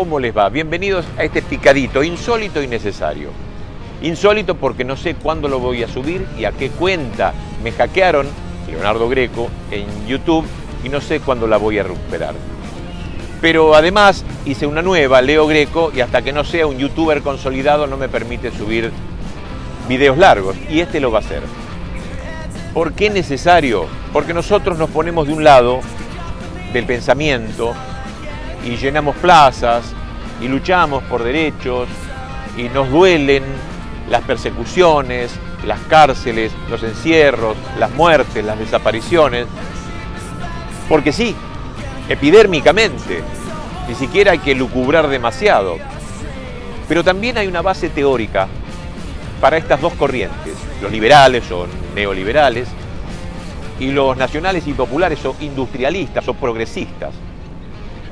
¿Cómo les va? Bienvenidos a este picadito insólito y necesario. Insólito porque no sé cuándo lo voy a subir y a qué cuenta. Me hackearon, Leonardo Greco, en YouTube y no sé cuándo la voy a recuperar. Pero además hice una nueva, Leo Greco, y hasta que no sea un youtuber consolidado no me permite subir videos largos, y este lo va a hacer. ¿Por qué necesario? Porque nosotros nos ponemos de un lado del pensamiento y llenamos plazas y luchamos por derechos y nos duelen las persecuciones, las cárceles, los encierros, las muertes, las desapariciones. Porque sí, epidérmicamente, ni siquiera hay que lucubrar demasiado. Pero también hay una base teórica para estas dos corrientes, los liberales o neoliberales y los nacionales y populares o industrialistas o progresistas.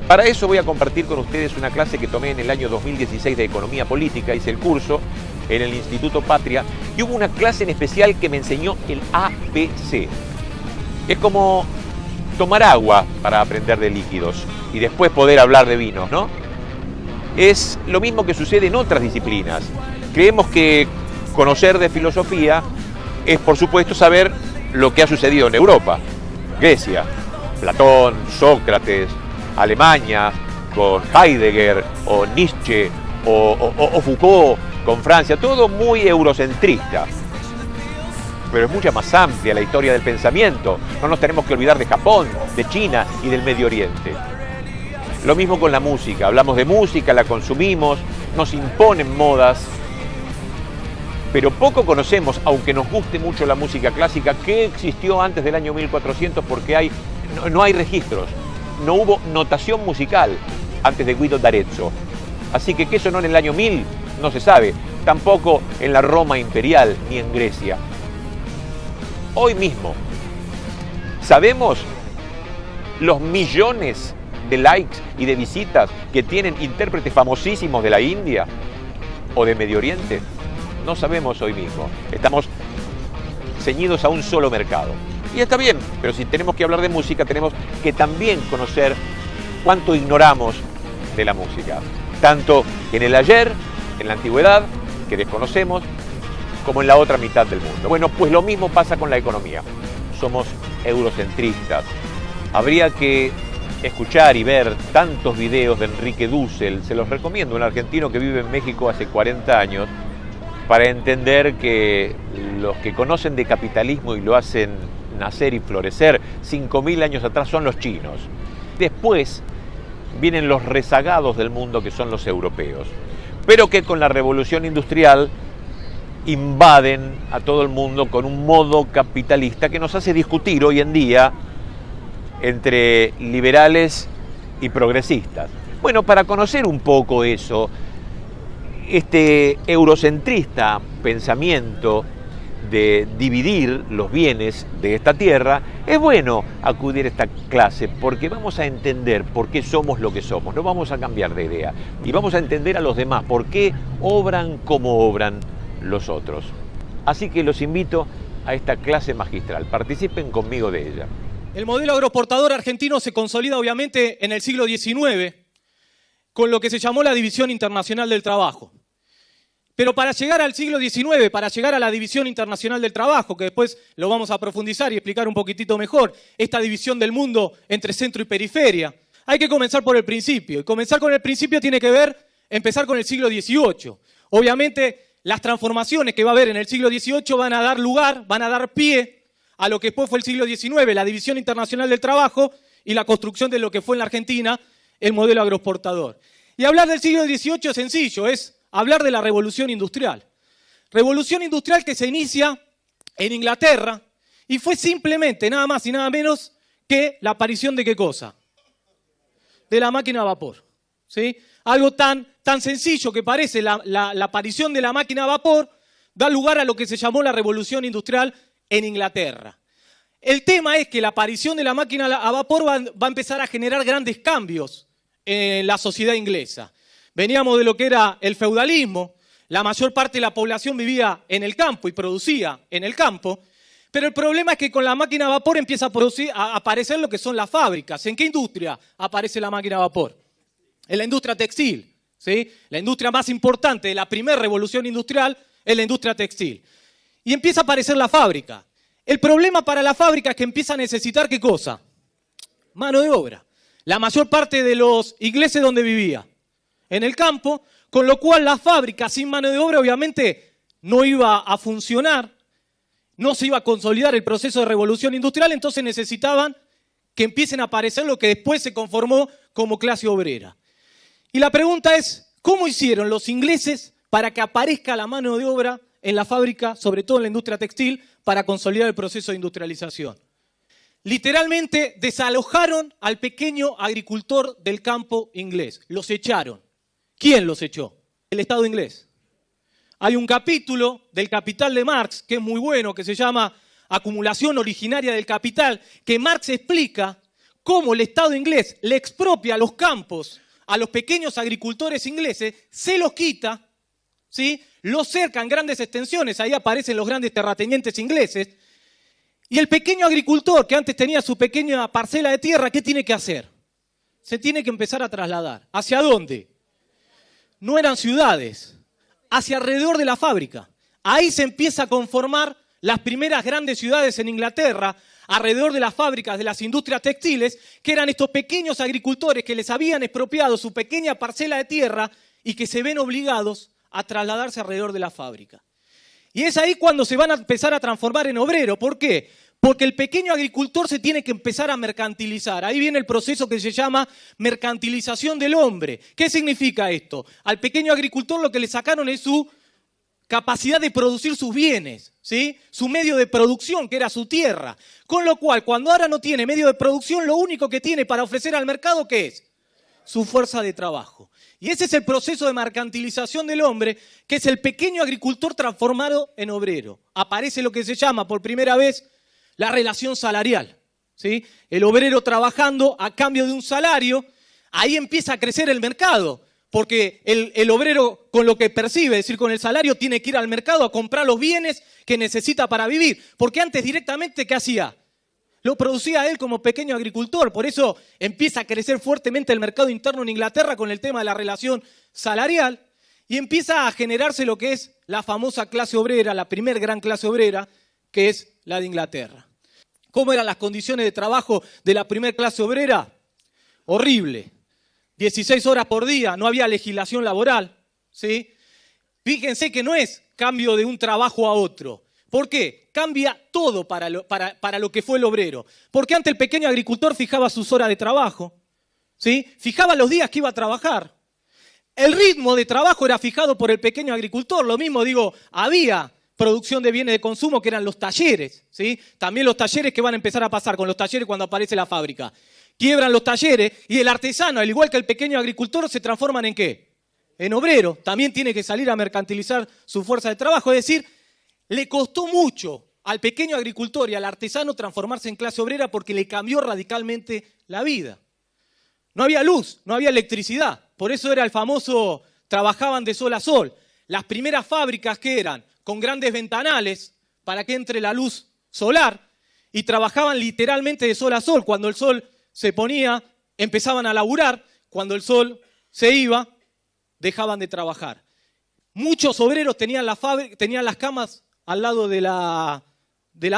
Para eso voy a compartir con ustedes una clase que tomé en el año 2016 de Economía Política, hice el curso en el Instituto Patria y hubo una clase en especial que me enseñó el ABC. Es como tomar agua para aprender de líquidos y después poder hablar de vinos, ¿no? Es lo mismo que sucede en otras disciplinas. Creemos que conocer de filosofía es, por supuesto, saber lo que ha sucedido en Europa. Grecia, Platón, Sócrates, Alemania con Heidegger, o Nietzsche, o Foucault con Francia, todo muy eurocentrista. Pero es mucha más amplia la historia del pensamiento. No nos tenemos que olvidar de Japón, de China y del Medio Oriente. Lo mismo con la música. Hablamos de música, la consumimos, nos imponen modas, pero poco conocemos, aunque nos guste mucho la música clásica, qué existió antes del año 1400, porque no hay registros. No hubo notación musical antes de Guido d'Arezzo. Así que qué sonó en el año 1000 no se sabe. Tampoco en la Roma imperial ni en Grecia. Hoy mismo, ¿sabemos los millones de likes y de visitas que tienen intérpretes famosísimos de la India o de Medio Oriente? No sabemos hoy mismo. Estamos ceñidos a un solo mercado. Y está bien, pero si tenemos que hablar de música, tenemos que también conocer cuánto ignoramos de la música. Tanto en el ayer, en la antigüedad, que desconocemos, como en la otra mitad del mundo. Bueno, pues lo mismo pasa con la economía. Somos eurocentristas. Habría que escuchar y ver tantos videos de Enrique Dussel, se los recomiendo, un argentino que vive en México hace 40 años, para entender que los que conocen de capitalismo y lo hacen nacer y florecer 5.000 años atrás son los chinos. Después vienen los rezagados del mundo, que son los europeos, pero que con la revolución industrial invaden a todo el mundo con un modo capitalista que nos hace discutir hoy en día entre liberales y progresistas. Bueno, para conocer un poco eso, este eurocentrista pensamiento de dividir los bienes de esta tierra, es bueno acudir a esta clase porque vamos a entender por qué somos lo que somos, no vamos a cambiar de idea y vamos a entender a los demás por qué obran como obran los otros. Así que los invito a esta clase magistral, participen conmigo de ella. El modelo agroexportador argentino se consolida obviamente en el siglo XIX con lo que se llamó la División Internacional del Trabajo. Pero para llegar al siglo XIX, para llegar a la División Internacional del Trabajo, que después lo vamos a profundizar y explicar un poquitito mejor, esta división del mundo entre centro y periferia, hay que comenzar por el principio. Y comenzar con el principio tiene que ver, empezar con el siglo XVIII. Obviamente, las transformaciones que va a haber en el siglo XVIII van a dar lugar, van a dar pie a lo que después fue el siglo XIX, la División Internacional del Trabajo y la construcción de lo que fue en la Argentina el modelo agroexportador. Y hablar del siglo XVIII es sencillo, es hablar de la revolución industrial. Revolución industrial que se inicia en Inglaterra y fue simplemente nada más y nada menos que la aparición de ¿qué cosa? De la máquina a vapor. ¿Sí? Algo tan sencillo que parece la aparición de la máquina a vapor da lugar a lo que se llamó la revolución industrial en Inglaterra. El tema es que la aparición de la máquina a vapor va a empezar a generar grandes cambios en la sociedad inglesa. Veníamos de lo que era el feudalismo, la mayor parte de la población vivía en el campo y producía en el campo, pero el problema es que con la máquina a vapor empieza a aparecer lo que son las fábricas. ¿En qué industria aparece la máquina a vapor? en la industria textil, ¿sí? La industria más importante de la primera revolución industrial es la industria textil. Y empieza a aparecer la fábrica. El problema para la fábrica es que empieza a necesitar, ¿qué cosa? Mano de obra. La mayor parte de los ingleses, ¿dónde vivía? En el campo, con lo cual la fábrica sin mano de obra obviamente no iba a funcionar, no se iba a consolidar el proceso de revolución industrial, entonces necesitaban que empiecen a aparecer lo que después se conformó como clase obrera. Y la pregunta es, ¿cómo hicieron los ingleses para que aparezca la mano de obra en la fábrica, sobre todo en la industria textil, para consolidar el proceso de industrialización? Literalmente desalojaron al pequeño agricultor del campo inglés, los echaron. ¿Quién los echó? El Estado inglés. Hay un capítulo del Capital de Marx que es muy bueno, que se llama Acumulación originaria del capital, que Marx explica cómo el Estado inglés le expropia los campos a los pequeños agricultores ingleses, se los quita, ¿sí? Los cerca en grandes extensiones, ahí aparecen los grandes terratenientes ingleses, y el pequeño agricultor que antes tenía su pequeña parcela de tierra, ¿qué tiene que hacer? Se tiene que empezar a trasladar. ¿Hacia dónde? No eran ciudades, hacia alrededor de la fábrica. Ahí se empieza a conformar las primeras grandes ciudades en Inglaterra, alrededor de las fábricas de las industrias textiles, que eran estos pequeños agricultores que les habían expropiado su pequeña parcela de tierra y que se ven obligados a trasladarse alrededor de la fábrica. Y es ahí cuando se van a empezar a transformar en obrero. ¿Por qué? Porque el pequeño agricultor se tiene que empezar a mercantilizar. Ahí viene el proceso que se llama mercantilización del hombre. ¿Qué significa esto? Al pequeño agricultor lo que le sacaron es su capacidad de producir sus bienes, ¿sí? Su medio de producción, que era su tierra. Con lo cual, cuando ahora no tiene medio de producción, lo único que tiene para ofrecer al mercado, ¿qué es? Su fuerza de trabajo. Y ese es el proceso de mercantilización del hombre, que es el pequeño agricultor transformado en obrero. Aparece lo que se llama por primera vez la relación salarial, ¿sí? El obrero trabajando a cambio de un salario, ahí empieza a crecer el mercado, porque el obrero con lo que percibe, es decir, con el salario, tiene que ir al mercado a comprar los bienes que necesita para vivir. Porque antes directamente, ¿qué hacía? Lo producía él como pequeño agricultor. Por eso empieza a crecer fuertemente el mercado interno en Inglaterra con el tema de la relación salarial y empieza a generarse lo que es la famosa clase obrera, la primer gran clase obrera, que es la de Inglaterra. ¿Cómo eran las condiciones de trabajo de la primer clase obrera? Horrible. 16 horas por día, no había legislación laboral, ¿sí? Fíjense que no es cambio de un trabajo a otro. ¿Por qué? Cambia todo para lo que fue el obrero. Porque antes el pequeño agricultor fijaba sus horas de trabajo, ¿sí? Fijaba los días que iba a trabajar. El ritmo de trabajo era fijado por el pequeño agricultor. Lo mismo, digo, había producción de bienes de consumo que eran los talleres, ¿sí? También los talleres que van a empezar a pasar con los talleres cuando aparece la fábrica. Quiebran los talleres y el artesano, al igual que el pequeño agricultor, se transforman ¿en qué? En obrero. También tiene que salir a mercantilizar su fuerza de trabajo. Es decir, le costó mucho al pequeño agricultor y al artesano transformarse en clase obrera porque le cambió radicalmente la vida. No había luz, no había electricidad. Por eso era el famoso trabajaban de sol a sol. Las primeras fábricas que eran con grandes ventanales para que entre la luz solar y trabajaban literalmente de sol a sol. Cuando el sol se ponía, empezaban a laburar. Cuando el sol se iba, dejaban de trabajar. Muchos obreros tenían las camas al lado de la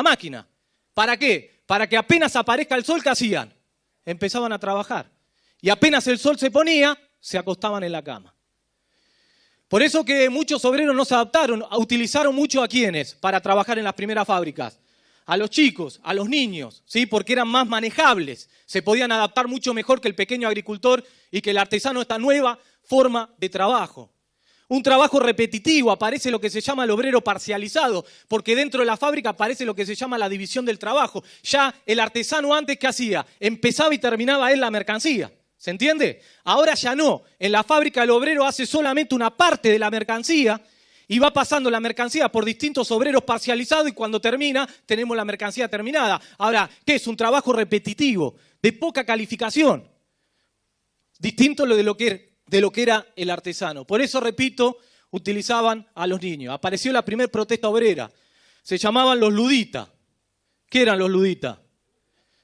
máquina. ¿Para qué? Para que apenas aparezca el sol, ¿qué hacían? Empezaban a trabajar. Y apenas el sol se ponía, se acostaban en la cama. Por eso que muchos obreros no se adaptaron, utilizaron mucho a quienes para trabajar en las primeras fábricas. A los chicos, a los niños, ¿sí? Porque eran más manejables, se podían adaptar mucho mejor que el pequeño agricultor y que el artesano a esta nueva forma de trabajo. Un trabajo repetitivo, aparece lo que se llama el obrero parcializado, porque dentro de la fábrica aparece lo que se llama la división del trabajo. Ya el artesano antes, ¿qué hacía? Empezaba y terminaba él la mercancía. ¿Se entiende? Ahora ya no. En la fábrica el obrero hace solamente una parte de la mercancía y va pasando la mercancía por distintos obreros parcializados y cuando termina tenemos la mercancía terminada. Ahora, ¿qué es? Un trabajo repetitivo, de poca calificación. Distinto de lo que era el artesano. Por eso, repito, utilizaban a los niños. Apareció la primera protesta obrera. Se llamaban los luditas. ¿Qué eran los luditas?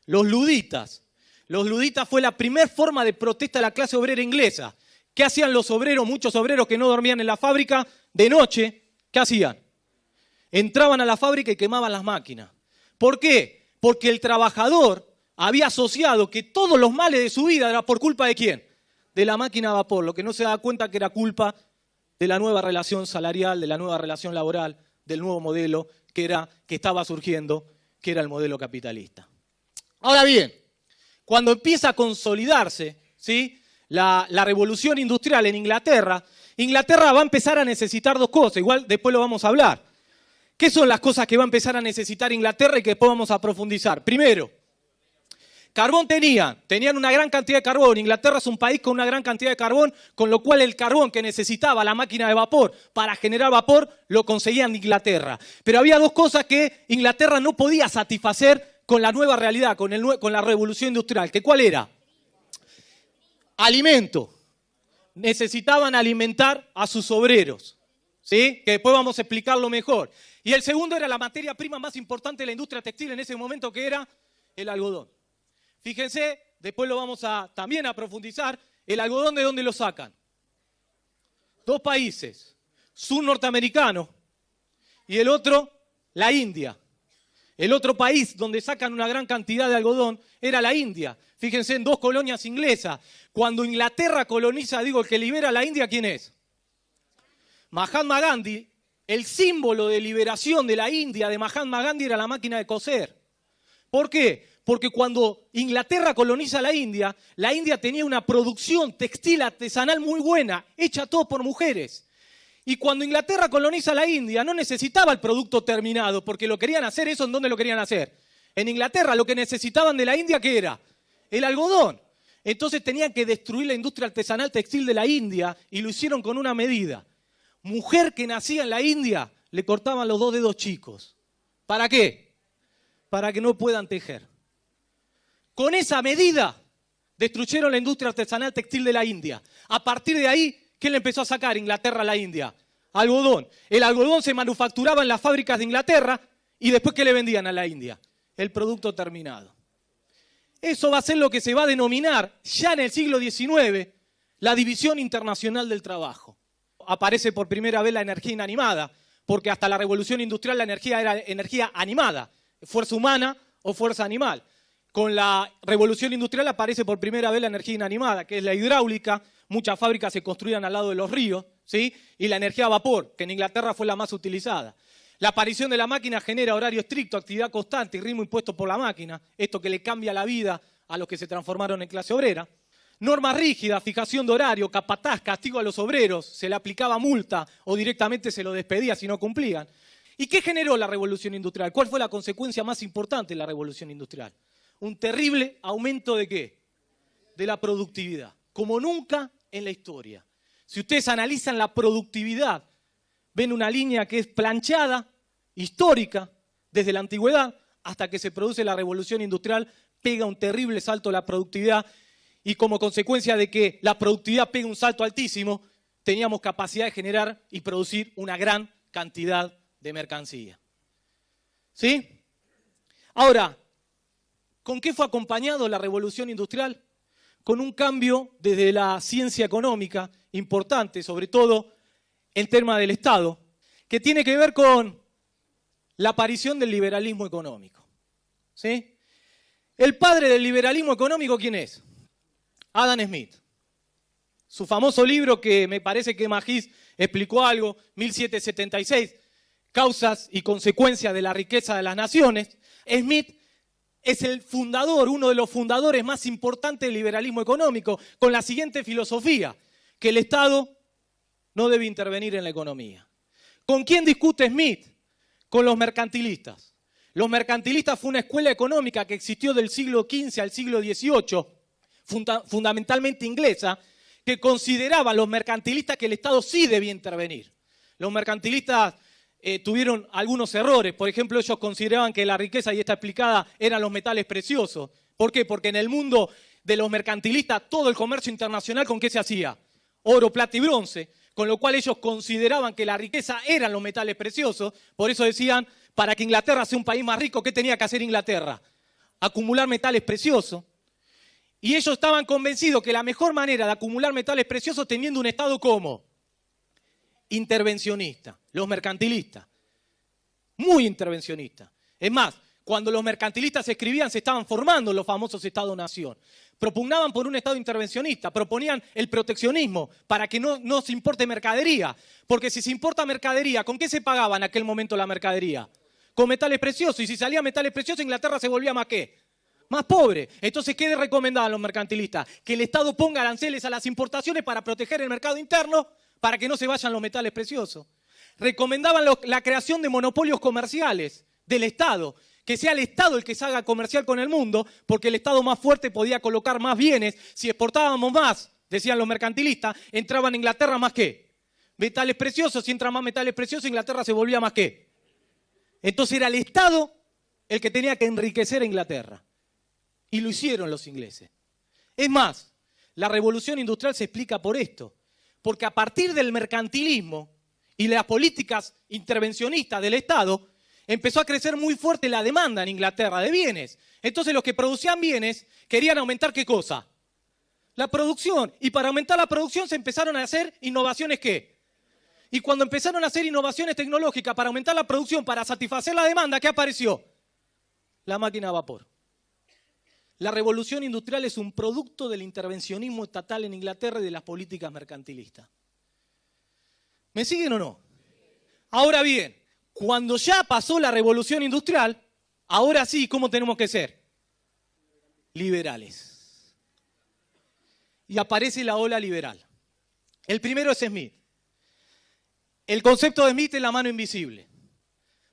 Los luditas. Los luditas fue la primera forma de protesta de la clase obrera inglesa. ¿Qué hacían los obreros, muchos obreros que no dormían en la fábrica de noche? ¿Qué hacían? Entraban a la fábrica y quemaban las máquinas. ¿Por qué? Porque el trabajador había asociado que todos los males de su vida eran por culpa de ¿quién? De la máquina a vapor, lo que no se da cuenta que era culpa de la nueva relación salarial, de la nueva relación laboral, del nuevo modelo que estaba surgiendo, que era el modelo capitalista. Ahora bien, cuando empieza a consolidarse, ¿sí?, la revolución industrial en Inglaterra, Inglaterra va a empezar a necesitar dos cosas, igual después lo vamos a hablar. ¿Qué son las cosas que va a empezar a necesitar Inglaterra y que después vamos a profundizar? Primero, carbón tenían una gran cantidad de carbón. Inglaterra es un país con una gran cantidad de carbón, con lo cual el carbón que necesitaba la máquina de vapor para generar vapor lo conseguían de Inglaterra. Pero había dos cosas que Inglaterra no podía satisfacer con la nueva realidad, con la revolución industrial. ¿Cuál era? Alimento. Necesitaban alimentar a sus obreros, ¿sí? Que después vamos a explicarlo mejor. Y el segundo era la materia prima más importante de la industria textil en ese momento, que era el algodón. Fíjense, después lo vamos también a profundizar, el algodón ¿de dónde lo sacan? Dos países, sur norteamericano y el otro, la India. El otro país donde sacan una gran cantidad de algodón era la India. Fíjense en dos colonias inglesas. Cuando Inglaterra coloniza, el que libera a la India, ¿quién es? Mahatma Gandhi. El símbolo de liberación de la India, de Mahatma Gandhi, era la máquina de coser. ¿Por qué? Porque cuando Inglaterra coloniza la India tenía una producción textil artesanal muy buena, hecha todo por mujeres. Y cuando Inglaterra coloniza la India no necesitaba el producto terminado, porque lo querían hacer, ¿eso en dónde lo querían hacer? En Inglaterra lo que necesitaban de la India, ¿qué era? El algodón. Entonces tenían que destruir la industria artesanal textil de la India y lo hicieron con una medida. Mujer que nacía en la India, le cortaban los 2 dedos chicos. ¿Para qué? Para que no puedan tejer. Con esa medida destruyeron la industria artesanal textil de la India. A partir de ahí, ¿qué le empezó a sacar Inglaterra a la India? Algodón. El algodón se manufacturaba en las fábricas de Inglaterra y después ¿qué le vendían a la India? El producto terminado. Eso va a ser lo que se va a denominar ya en el siglo XIX la División Internacional del Trabajo. Aparece por primera vez la energía inanimada, porque hasta la revolución industrial la energía era energía animada, fuerza humana o fuerza animal. Con la revolución industrial aparece por primera vez la energía inanimada, que es la hidráulica. Muchas fábricas se construían al lado de los ríos, ¿sí? Y la energía a vapor, que en Inglaterra fue la más utilizada. La aparición de la máquina genera horario estricto, actividad constante y ritmo impuesto por la máquina, esto que le cambia la vida a los que se transformaron en clase obrera. Normas rígidas, fijación de horario, capataz, castigo a los obreros, se le aplicaba multa o directamente se lo despedía si no cumplían. ¿Y qué generó la revolución industrial? ¿Cuál fue la consecuencia más importante de la revolución industrial? Un terrible aumento ¿de qué? De la productividad, como nunca en la historia. Si ustedes analizan la productividad, ven una línea que es planchada, histórica, desde la antigüedad hasta que se produce la revolución industrial, pega un terrible salto a la productividad y como consecuencia de que la productividad pega un salto altísimo, teníamos capacidad de generar y producir una gran cantidad de mercancía. ¿Sí? Ahora, ¿con qué fue acompañado la revolución industrial? Con un cambio desde la ciencia económica importante, sobre todo en tema del Estado, que tiene que ver con la aparición del liberalismo económico. ¿Sí? El padre del liberalismo económico, ¿quién es? Adam Smith. Su famoso libro, que me parece que Magis explicó algo, 1776, Causas y consecuencias de la riqueza de las naciones. Smith es el fundador, uno de los fundadores más importantes del liberalismo económico, con la siguiente filosofía, que el Estado no debe intervenir en la economía. ¿Con quién discute Smith? Con los mercantilistas. Los mercantilistas fue una escuela económica que existió del siglo XV al siglo XVIII, fundamentalmente inglesa, que consideraban los mercantilistas que el Estado sí debía intervenir. Los mercantilistas tuvieron algunos errores. Por ejemplo, ellos consideraban que la riqueza, y está explicada, eran los metales preciosos. ¿Por qué? Porque en el mundo de los mercantilistas todo el comercio internacional, ¿con qué se hacía? Oro, plata y bronce. Con lo cual ellos consideraban que la riqueza eran los metales preciosos. Por eso decían, para que Inglaterra sea un país más rico, ¿qué tenía que hacer Inglaterra? Acumular metales preciosos. Y ellos estaban convencidos que la mejor manera de acumular metales preciosos teniendo un Estado como intervencionista, los mercantilistas, muy intervencionistas. Es más, cuando los mercantilistas escribían se estaban formando los famosos Estados-nación. Propugnaban por un Estado intervencionista, proponían el proteccionismo para que no se importe mercadería. Porque si se importa mercadería, ¿con qué se pagaba en aquel momento la mercadería? Con metales preciosos. Y si salía metales preciosos, Inglaterra se volvía más ¿qué? Más pobre. Entonces, ¿qué recomendaban los mercantilistas? Que el Estado ponga aranceles a las importaciones para proteger el mercado interno, para que no se vayan los metales preciosos. Recomendaban la creación de monopolios comerciales del Estado, que sea el Estado el que se haga comercial con el mundo, porque el Estado más fuerte podía colocar más bienes. Si exportábamos más, decían los mercantilistas, entraban en Inglaterra más ¿qué? Metales preciosos. Si entran más metales preciosos, Inglaterra se volvía más ¿qué? Entonces era el Estado el que tenía que enriquecer a Inglaterra. Y lo hicieron los ingleses. Es más, la revolución industrial se explica por esto. Porque a partir del mercantilismo y las políticas intervencionistas del Estado, empezó a crecer muy fuerte la demanda en Inglaterra de bienes. Entonces los que producían bienes querían aumentar ¿qué cosa? La producción. Y para aumentar la producción se empezaron a hacer innovaciones ¿qué? Y cuando empezaron a hacer innovaciones tecnológicas para aumentar la producción, para satisfacer la demanda, ¿qué apareció? La máquina a vapor. La revolución industrial es un producto del intervencionismo estatal en Inglaterra y de las políticas mercantilistas. ¿Me siguen o no? Ahora bien, cuando ya pasó la revolución industrial, ahora sí, ¿cómo tenemos que ser? Liberales. Y aparece la ola liberal. El primero es Smith. El concepto de Smith es la mano invisible.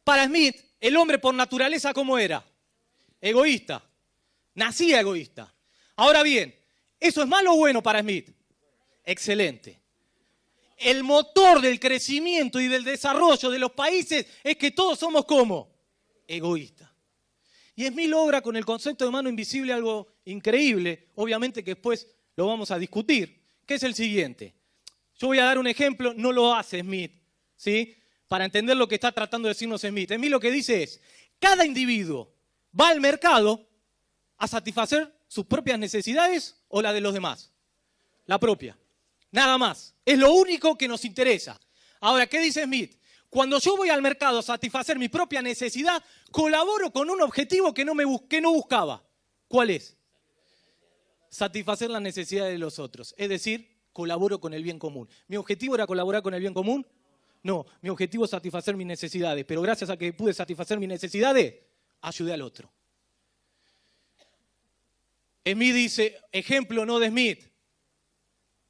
Para Smith, el hombre por naturaleza, ¿cómo era? Egoísta. Nacía egoísta. Ahora bien, ¿eso es malo o bueno para Smith? Excelente. El motor del crecimiento y del desarrollo de los países es que todos somos ¿cómo? Egoístas. Y Smith logra con el concepto de mano invisible algo increíble, obviamente que después lo vamos a discutir, que es el siguiente. Yo voy a dar un ejemplo, no lo hace Smith, ¿sí? Para entender lo que está tratando de decirnos Smith. Smith lo que dice es, cada individuo va al mercado a satisfacer sus propias necesidades o la de los demás. La propia. Nada más. Es lo único que nos interesa. Ahora, ¿qué dice Smith? Cuando yo voy al mercado a satisfacer mi propia necesidad, colaboro con un objetivo que no buscaba. ¿Cuál es? Satisfacer las necesidades de los otros. Es decir, colaboro con el bien común. ¿Mi objetivo era colaborar con el bien común? No, mi objetivo es satisfacer mis necesidades. Pero gracias a que pude satisfacer mis necesidades, ayudé al otro. Smith dice, ejemplo no de Smith,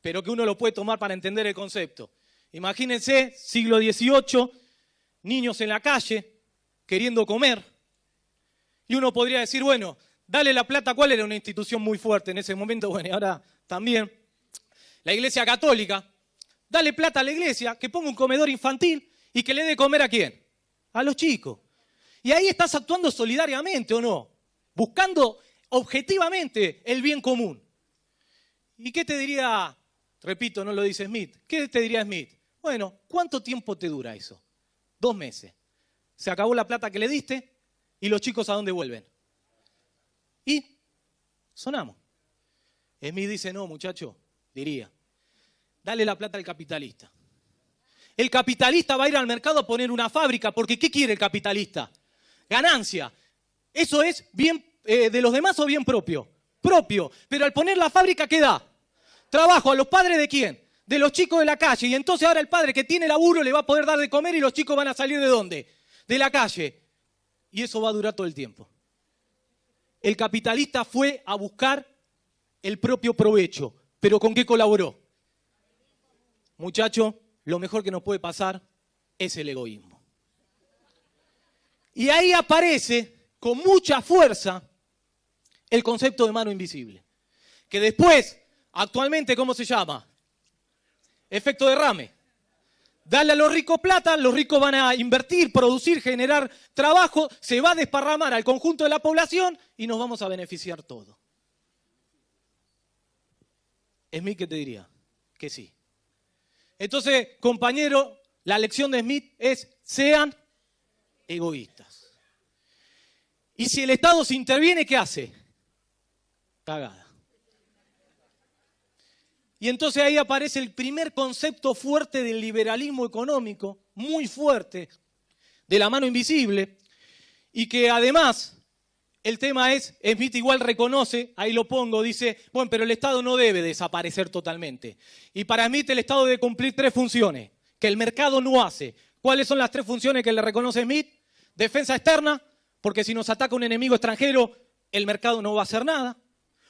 pero que uno lo puede tomar para entender el concepto. Imagínense, siglo XVIII, niños en la calle, queriendo comer. Y uno podría decir, bueno, dale la plata. ¿Cuál era una institución muy fuerte en ese momento? Bueno, y ahora también. La Iglesia Católica. Dale plata a la iglesia, que ponga un comedor infantil y que le dé comer ¿a quién? A los chicos. Y ahí estás actuando solidariamente, ¿o no? Buscando objetivamente el bien común. ¿Y qué te diría, repito, no lo dice Smith, qué te diría Smith? Bueno, ¿cuánto tiempo te dura eso? 2 meses. Se acabó la plata que le diste y los chicos ¿a dónde vuelven? Y sonamos. Smith dice, no, muchacho, diría, dale la plata al capitalista. El capitalista va a ir al mercado a poner una fábrica, porque ¿qué quiere el capitalista? Ganancia. ¿Eso es bien de los demás o bien propio? Propio. Pero al poner la fábrica, ¿qué da? Trabajo. ¿A los padres de quién? De los chicos de la calle. Y entonces ahora el padre que tiene laburo le va a poder dar de comer y los chicos van a salir ¿de dónde? De la calle. Y eso va a durar todo el tiempo. El capitalista fue a buscar el propio provecho. ¿Pero con qué colaboró? Muchacho, lo mejor que nos puede pasar es el egoísmo. Y ahí aparece con mucha fuerza el concepto de mano invisible. Que después, actualmente, ¿cómo se llama? Efecto derrame. Dale a los ricos plata, los ricos van a invertir, producir, generar trabajo, se va a desparramar al conjunto de la población y nos vamos a beneficiar todos. Smith, ¿qué te diría? Que sí. Entonces, compañero, la lección de Smith es, sean egoístas. Y si el Estado se interviene, ¿qué hace? Cagada. Y entonces ahí aparece el primer concepto fuerte del liberalismo económico, muy fuerte, de la mano invisible, y que además el tema es, Smith igual reconoce, ahí lo pongo, dice, bueno, pero el Estado no debe desaparecer totalmente. Y para Smith el Estado debe cumplir 3 funciones, que el mercado no hace. ¿Cuáles son las 3 funciones que le reconoce Smith? Defensa externa, porque si nos ataca un enemigo extranjero, el mercado no va a hacer nada.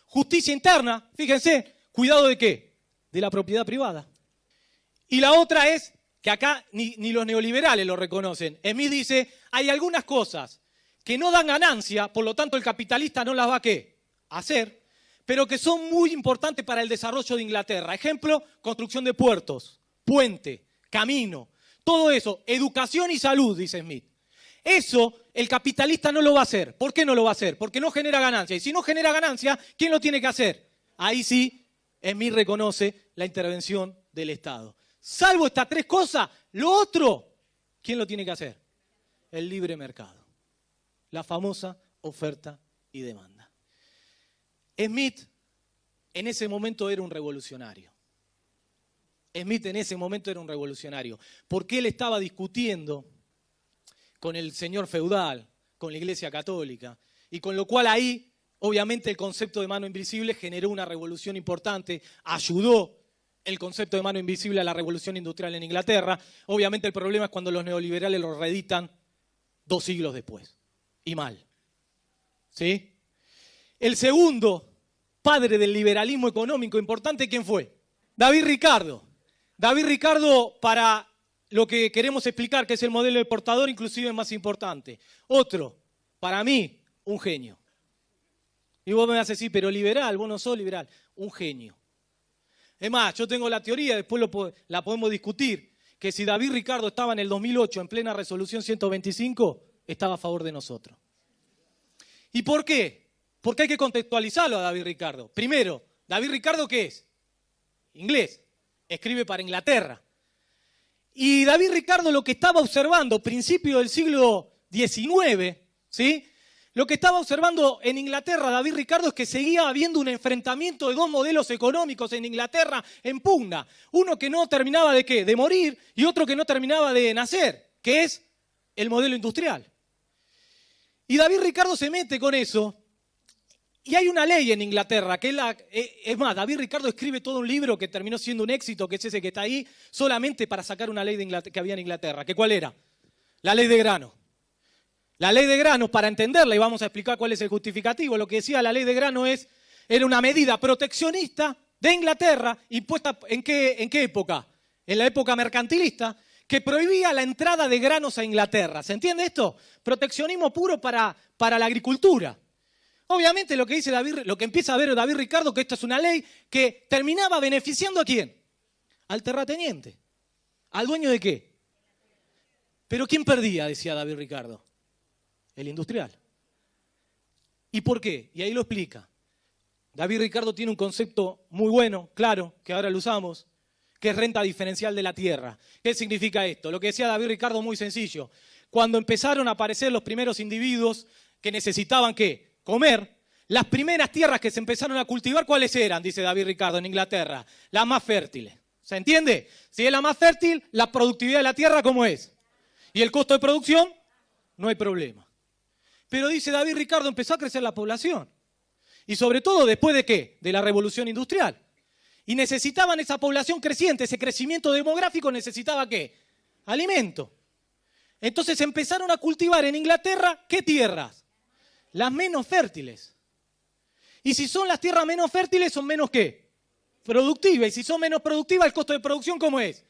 Justicia interna, fíjense, cuidado de qué, de la propiedad privada. Y la otra es, que acá ni los neoliberales lo reconocen. Smith dice, hay algunas cosas que no dan ganancia, por lo tanto el capitalista no las va a ¿qué? Hacer, pero que son muy importantes para el desarrollo de Inglaterra. Ejemplo, construcción de puertos, puente, camino, todo eso, educación y salud, dice Smith. Eso el capitalista no lo va a hacer. ¿Por qué no lo va a hacer? Porque no genera ganancia. Y si no genera ganancia, ¿quién lo tiene que hacer? Ahí sí, Smith reconoce la intervención del Estado. Salvo estas 3 cosas, lo otro, ¿quién lo tiene que hacer? El libre mercado. La famosa oferta y demanda. Smith en ese momento era un revolucionario. Smith en ese momento era un revolucionario, porque él estaba discutiendo con el señor feudal, con la Iglesia Católica, y con lo cual ahí, obviamente, el concepto de mano invisible generó una revolución importante, ayudó el concepto de mano invisible a la revolución industrial en Inglaterra. Obviamente el problema es cuando los neoliberales lo reeditan 2 siglos después, y mal. ¿Sí? El segundo padre del liberalismo económico importante, ¿quién fue? David Ricardo. David Ricardo, para lo que queremos explicar, que es el modelo de portador, inclusive es más importante. Otro, para mí, un genio. Y vos me vas a decir, pero liberal, vos no sos liberal. Un genio. Es más, yo tengo la teoría, después la podemos discutir, que si David Ricardo estaba en el 2008 en plena resolución 125, estaba a favor de nosotros. ¿Y por qué? Porque hay que contextualizarlo a David Ricardo. Primero, David Ricardo, ¿qué es? Inglés. Escribe para Inglaterra. Y David Ricardo lo que estaba observando, principio del siglo XIX, ¿sí? Lo que estaba observando en Inglaterra, David Ricardo, es que seguía habiendo un enfrentamiento de 2 modelos económicos en Inglaterra en pugna. Uno que no terminaba de ¿qué? De morir, y otro que no terminaba de nacer, que es el modelo industrial. Y David Ricardo se mete con eso, y hay una ley en Inglaterra, que es más, David Ricardo escribe todo un libro que terminó siendo un éxito, que es ese que está ahí, solamente para sacar una ley que había en Inglaterra. ¿Que cuál era? La ley de grano. La ley de grano, para entenderla, y vamos a explicar cuál es el justificativo, lo que decía la ley de grano era una medida proteccionista de Inglaterra, impuesta ¿en qué época? En la época mercantilista, que prohibía la entrada de granos a Inglaterra. ¿Se entiende esto? Proteccionismo puro para la agricultura. Obviamente lo que dice lo que empieza a ver David Ricardo, que esto es una ley que terminaba beneficiando ¿a quién? Al terrateniente. ¿Al dueño de qué? ¿Pero quién perdía? Decía David Ricardo. El industrial. ¿Y por qué? Y ahí lo explica. David Ricardo tiene un concepto muy bueno, claro, que ahora lo usamos, que es renta diferencial de la tierra. ¿Qué significa esto? Lo que decía David Ricardo es muy sencillo. Cuando empezaron a aparecer los primeros individuos que necesitaban ¿qué? Comer, las primeras tierras que se empezaron a cultivar, ¿cuáles eran? Dice David Ricardo en Inglaterra. Las más fértiles. ¿Se entiende? Si es la más fértil, la productividad de la tierra, ¿cómo es? Y el costo de producción, no hay problema. Pero dice David Ricardo, empezó a crecer la población. Y sobre todo, ¿después de qué? De la revolución industrial. Y necesitaban esa población creciente, ese crecimiento demográfico necesitaba ¿qué? Alimento. Entonces empezaron a cultivar en Inglaterra, ¿qué tierras? Las menos fértiles. Y si son las tierras menos fértiles, son menos ¿qué? Productivas. Y si son menos productivas, el costo de producción, ¿cómo es?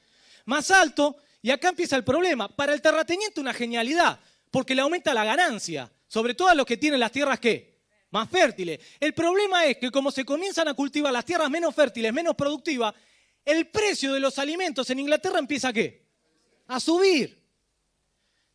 Más alto. Y acá empieza el problema. Para el terrateniente una genialidad, porque le aumenta la ganancia, sobre todo a los que tienen las tierras ¿qué? Más fértiles. El problema es que como se comienzan a cultivar las tierras menos fértiles, menos productivas, el precio de los alimentos en Inglaterra empieza ¿qué? A subir.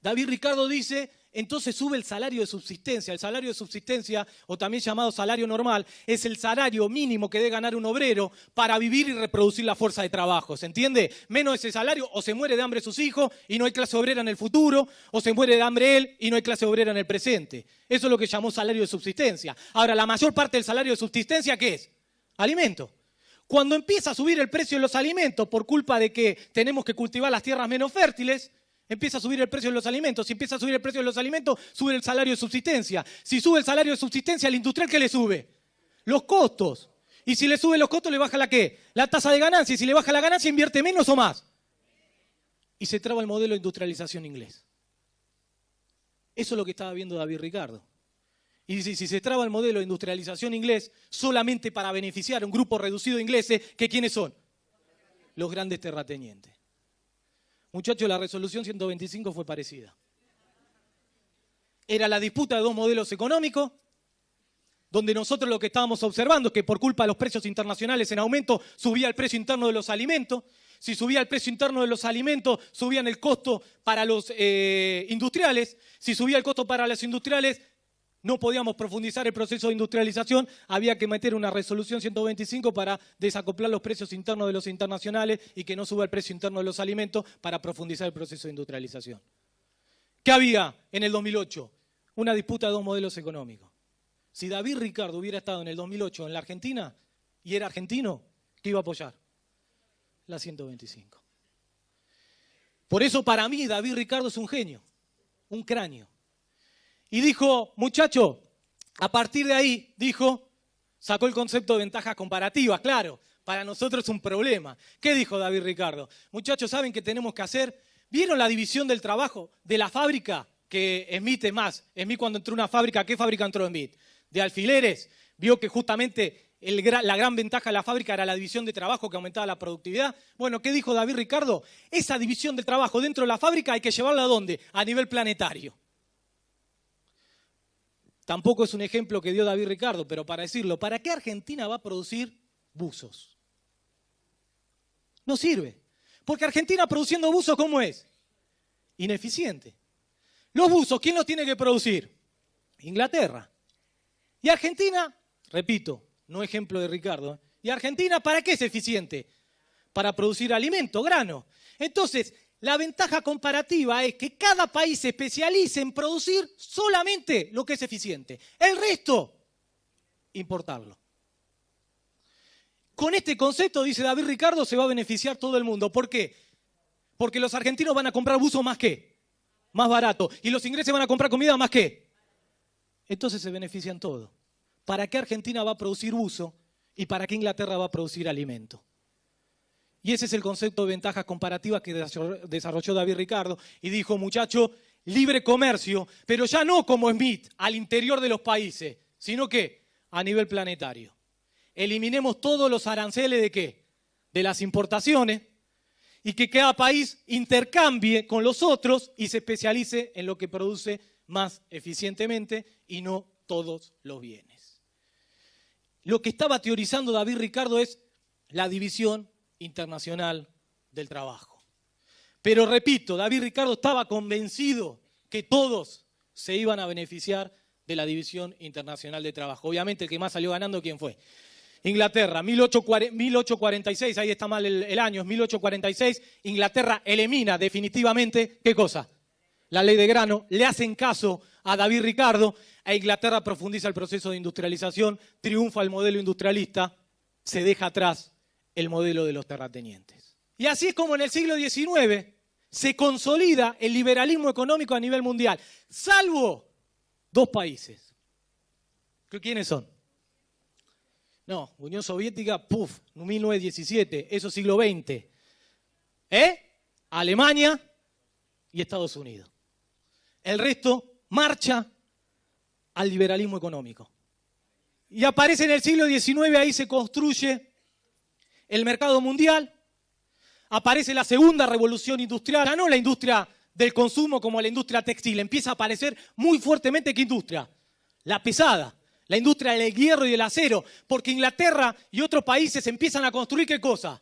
David Ricardo dice, entonces sube el salario de subsistencia. El salario de subsistencia, o también llamado salario normal, es el salario mínimo que debe ganar un obrero para vivir y reproducir la fuerza de trabajo. ¿Se entiende? Menos ese salario, o se muere de hambre sus hijos y no hay clase obrera en el futuro, o se muere de hambre él y no hay clase obrera en el presente. Eso es lo que llamó salario de subsistencia. Ahora, la mayor parte del salario de subsistencia, ¿qué es? Alimento. Cuando empieza a subir el precio de los alimentos por culpa de que tenemos que cultivar las tierras menos fértiles, empieza a subir el precio de los alimentos. Si empieza a subir el precio de los alimentos, sube el salario de subsistencia. Si sube el salario de subsistencia, al industrial, ¿qué le sube? Los costos. Y si le sube los costos, le baja la ¿qué? La tasa de ganancia. Y si le baja la ganancia, invierte menos o más. Y se traba el modelo de industrialización inglés. Eso es lo que estaba viendo David Ricardo. Y dice, si se traba el modelo de industrialización inglés solamente para beneficiar a un grupo reducido de ingleses, ¿que quiénes son? Los grandes terratenientes. Muchachos, la resolución 125 fue parecida. Era la disputa de dos modelos económicos, donde nosotros lo que estábamos observando es que por culpa de los precios internacionales en aumento subía el precio interno de los alimentos. Si subía el precio interno de los alimentos, subían el costo para los industriales. Si subía el costo para los industriales, no podíamos profundizar el proceso de industrialización. Había que meter una resolución 125 para desacoplar los precios internos de los internacionales y que no suba el precio interno de los alimentos para profundizar el proceso de industrialización. ¿Qué había en el 2008? Una disputa de dos modelos económicos. Si David Ricardo hubiera estado en el 2008 en la Argentina y era argentino, ¿qué iba a apoyar? La 125. Por eso para mí David Ricardo es un genio, un cráneo. Y dijo, muchacho, a partir de ahí, sacó el concepto de ventajas comparativas. Claro, para nosotros es un problema. ¿Qué dijo David Ricardo? Muchachos, ¿saben qué tenemos que hacer? ¿Vieron la división del trabajo de la fábrica? Que Smith es más. Smith cuando entró a una fábrica, ¿qué fábrica entró Smith? De alfileres. Vio que justamente la gran ventaja de la fábrica era la división de trabajo que aumentaba la productividad. Bueno, ¿qué dijo David Ricardo? Esa división del trabajo dentro de la fábrica hay que llevarla ¿a dónde? A nivel planetario. Tampoco es un ejemplo que dio David Ricardo, pero para decirlo, ¿para qué Argentina va a producir buzos? No sirve. Porque Argentina produciendo buzos, ¿cómo es? Ineficiente. Los buzos, ¿quién los tiene que producir? Inglaterra. Y Argentina, repito, no ejemplo de Ricardo, ¿y Argentina para qué es eficiente? Para producir alimento, grano. Entonces, la ventaja comparativa es que cada país se especialice en producir solamente lo que es eficiente. El resto, importarlo. Con este concepto, dice David Ricardo, se va a beneficiar todo el mundo. ¿Por qué? Porque los argentinos van a comprar buzos más ¿qué? Más barato. Y los ingleses van a comprar comida más ¿qué? Entonces se benefician todos. ¿Para qué Argentina va a producir buzo y para qué Inglaterra va a producir alimento? Y ese es el concepto de ventajas comparativas que desarrolló David Ricardo y dijo, muchacho, libre comercio, pero ya no como Smith, al interior de los países, sino que a nivel planetario. Eliminemos todos los aranceles de ¿qué? De las importaciones y que cada país intercambie con los otros y se especialice en lo que produce más eficientemente y no todos los bienes. Lo que estaba teorizando David Ricardo es la división internacional del trabajo. Pero repito, David Ricardo estaba convencido que todos se iban a beneficiar de la división internacional de trabajo. Obviamente el que más salió ganando, ¿quién fue? Inglaterra, 1846, ahí está mal el año, es 1846, Inglaterra elimina definitivamente, ¿qué cosa? La ley de grano, le hacen caso a David Ricardo, e Inglaterra profundiza el proceso de industrialización, triunfa el modelo industrialista, se deja atrás el modelo de los terratenientes. Y así es como en el siglo XIX se consolida el liberalismo económico a nivel mundial, salvo dos países. ¿Quiénes son? No, Unión Soviética, 1917, eso siglo XX. Alemania y Estados Unidos. El resto marcha al liberalismo económico. Y aparece en el siglo XIX, ahí se construye el mercado mundial, aparece la segunda revolución industrial, ganó la industria del consumo como la industria textil, empieza a aparecer muy fuertemente ¿qué industria? La pesada, la industria del hierro y del acero, porque Inglaterra y otros países empiezan a construir ¿qué cosa?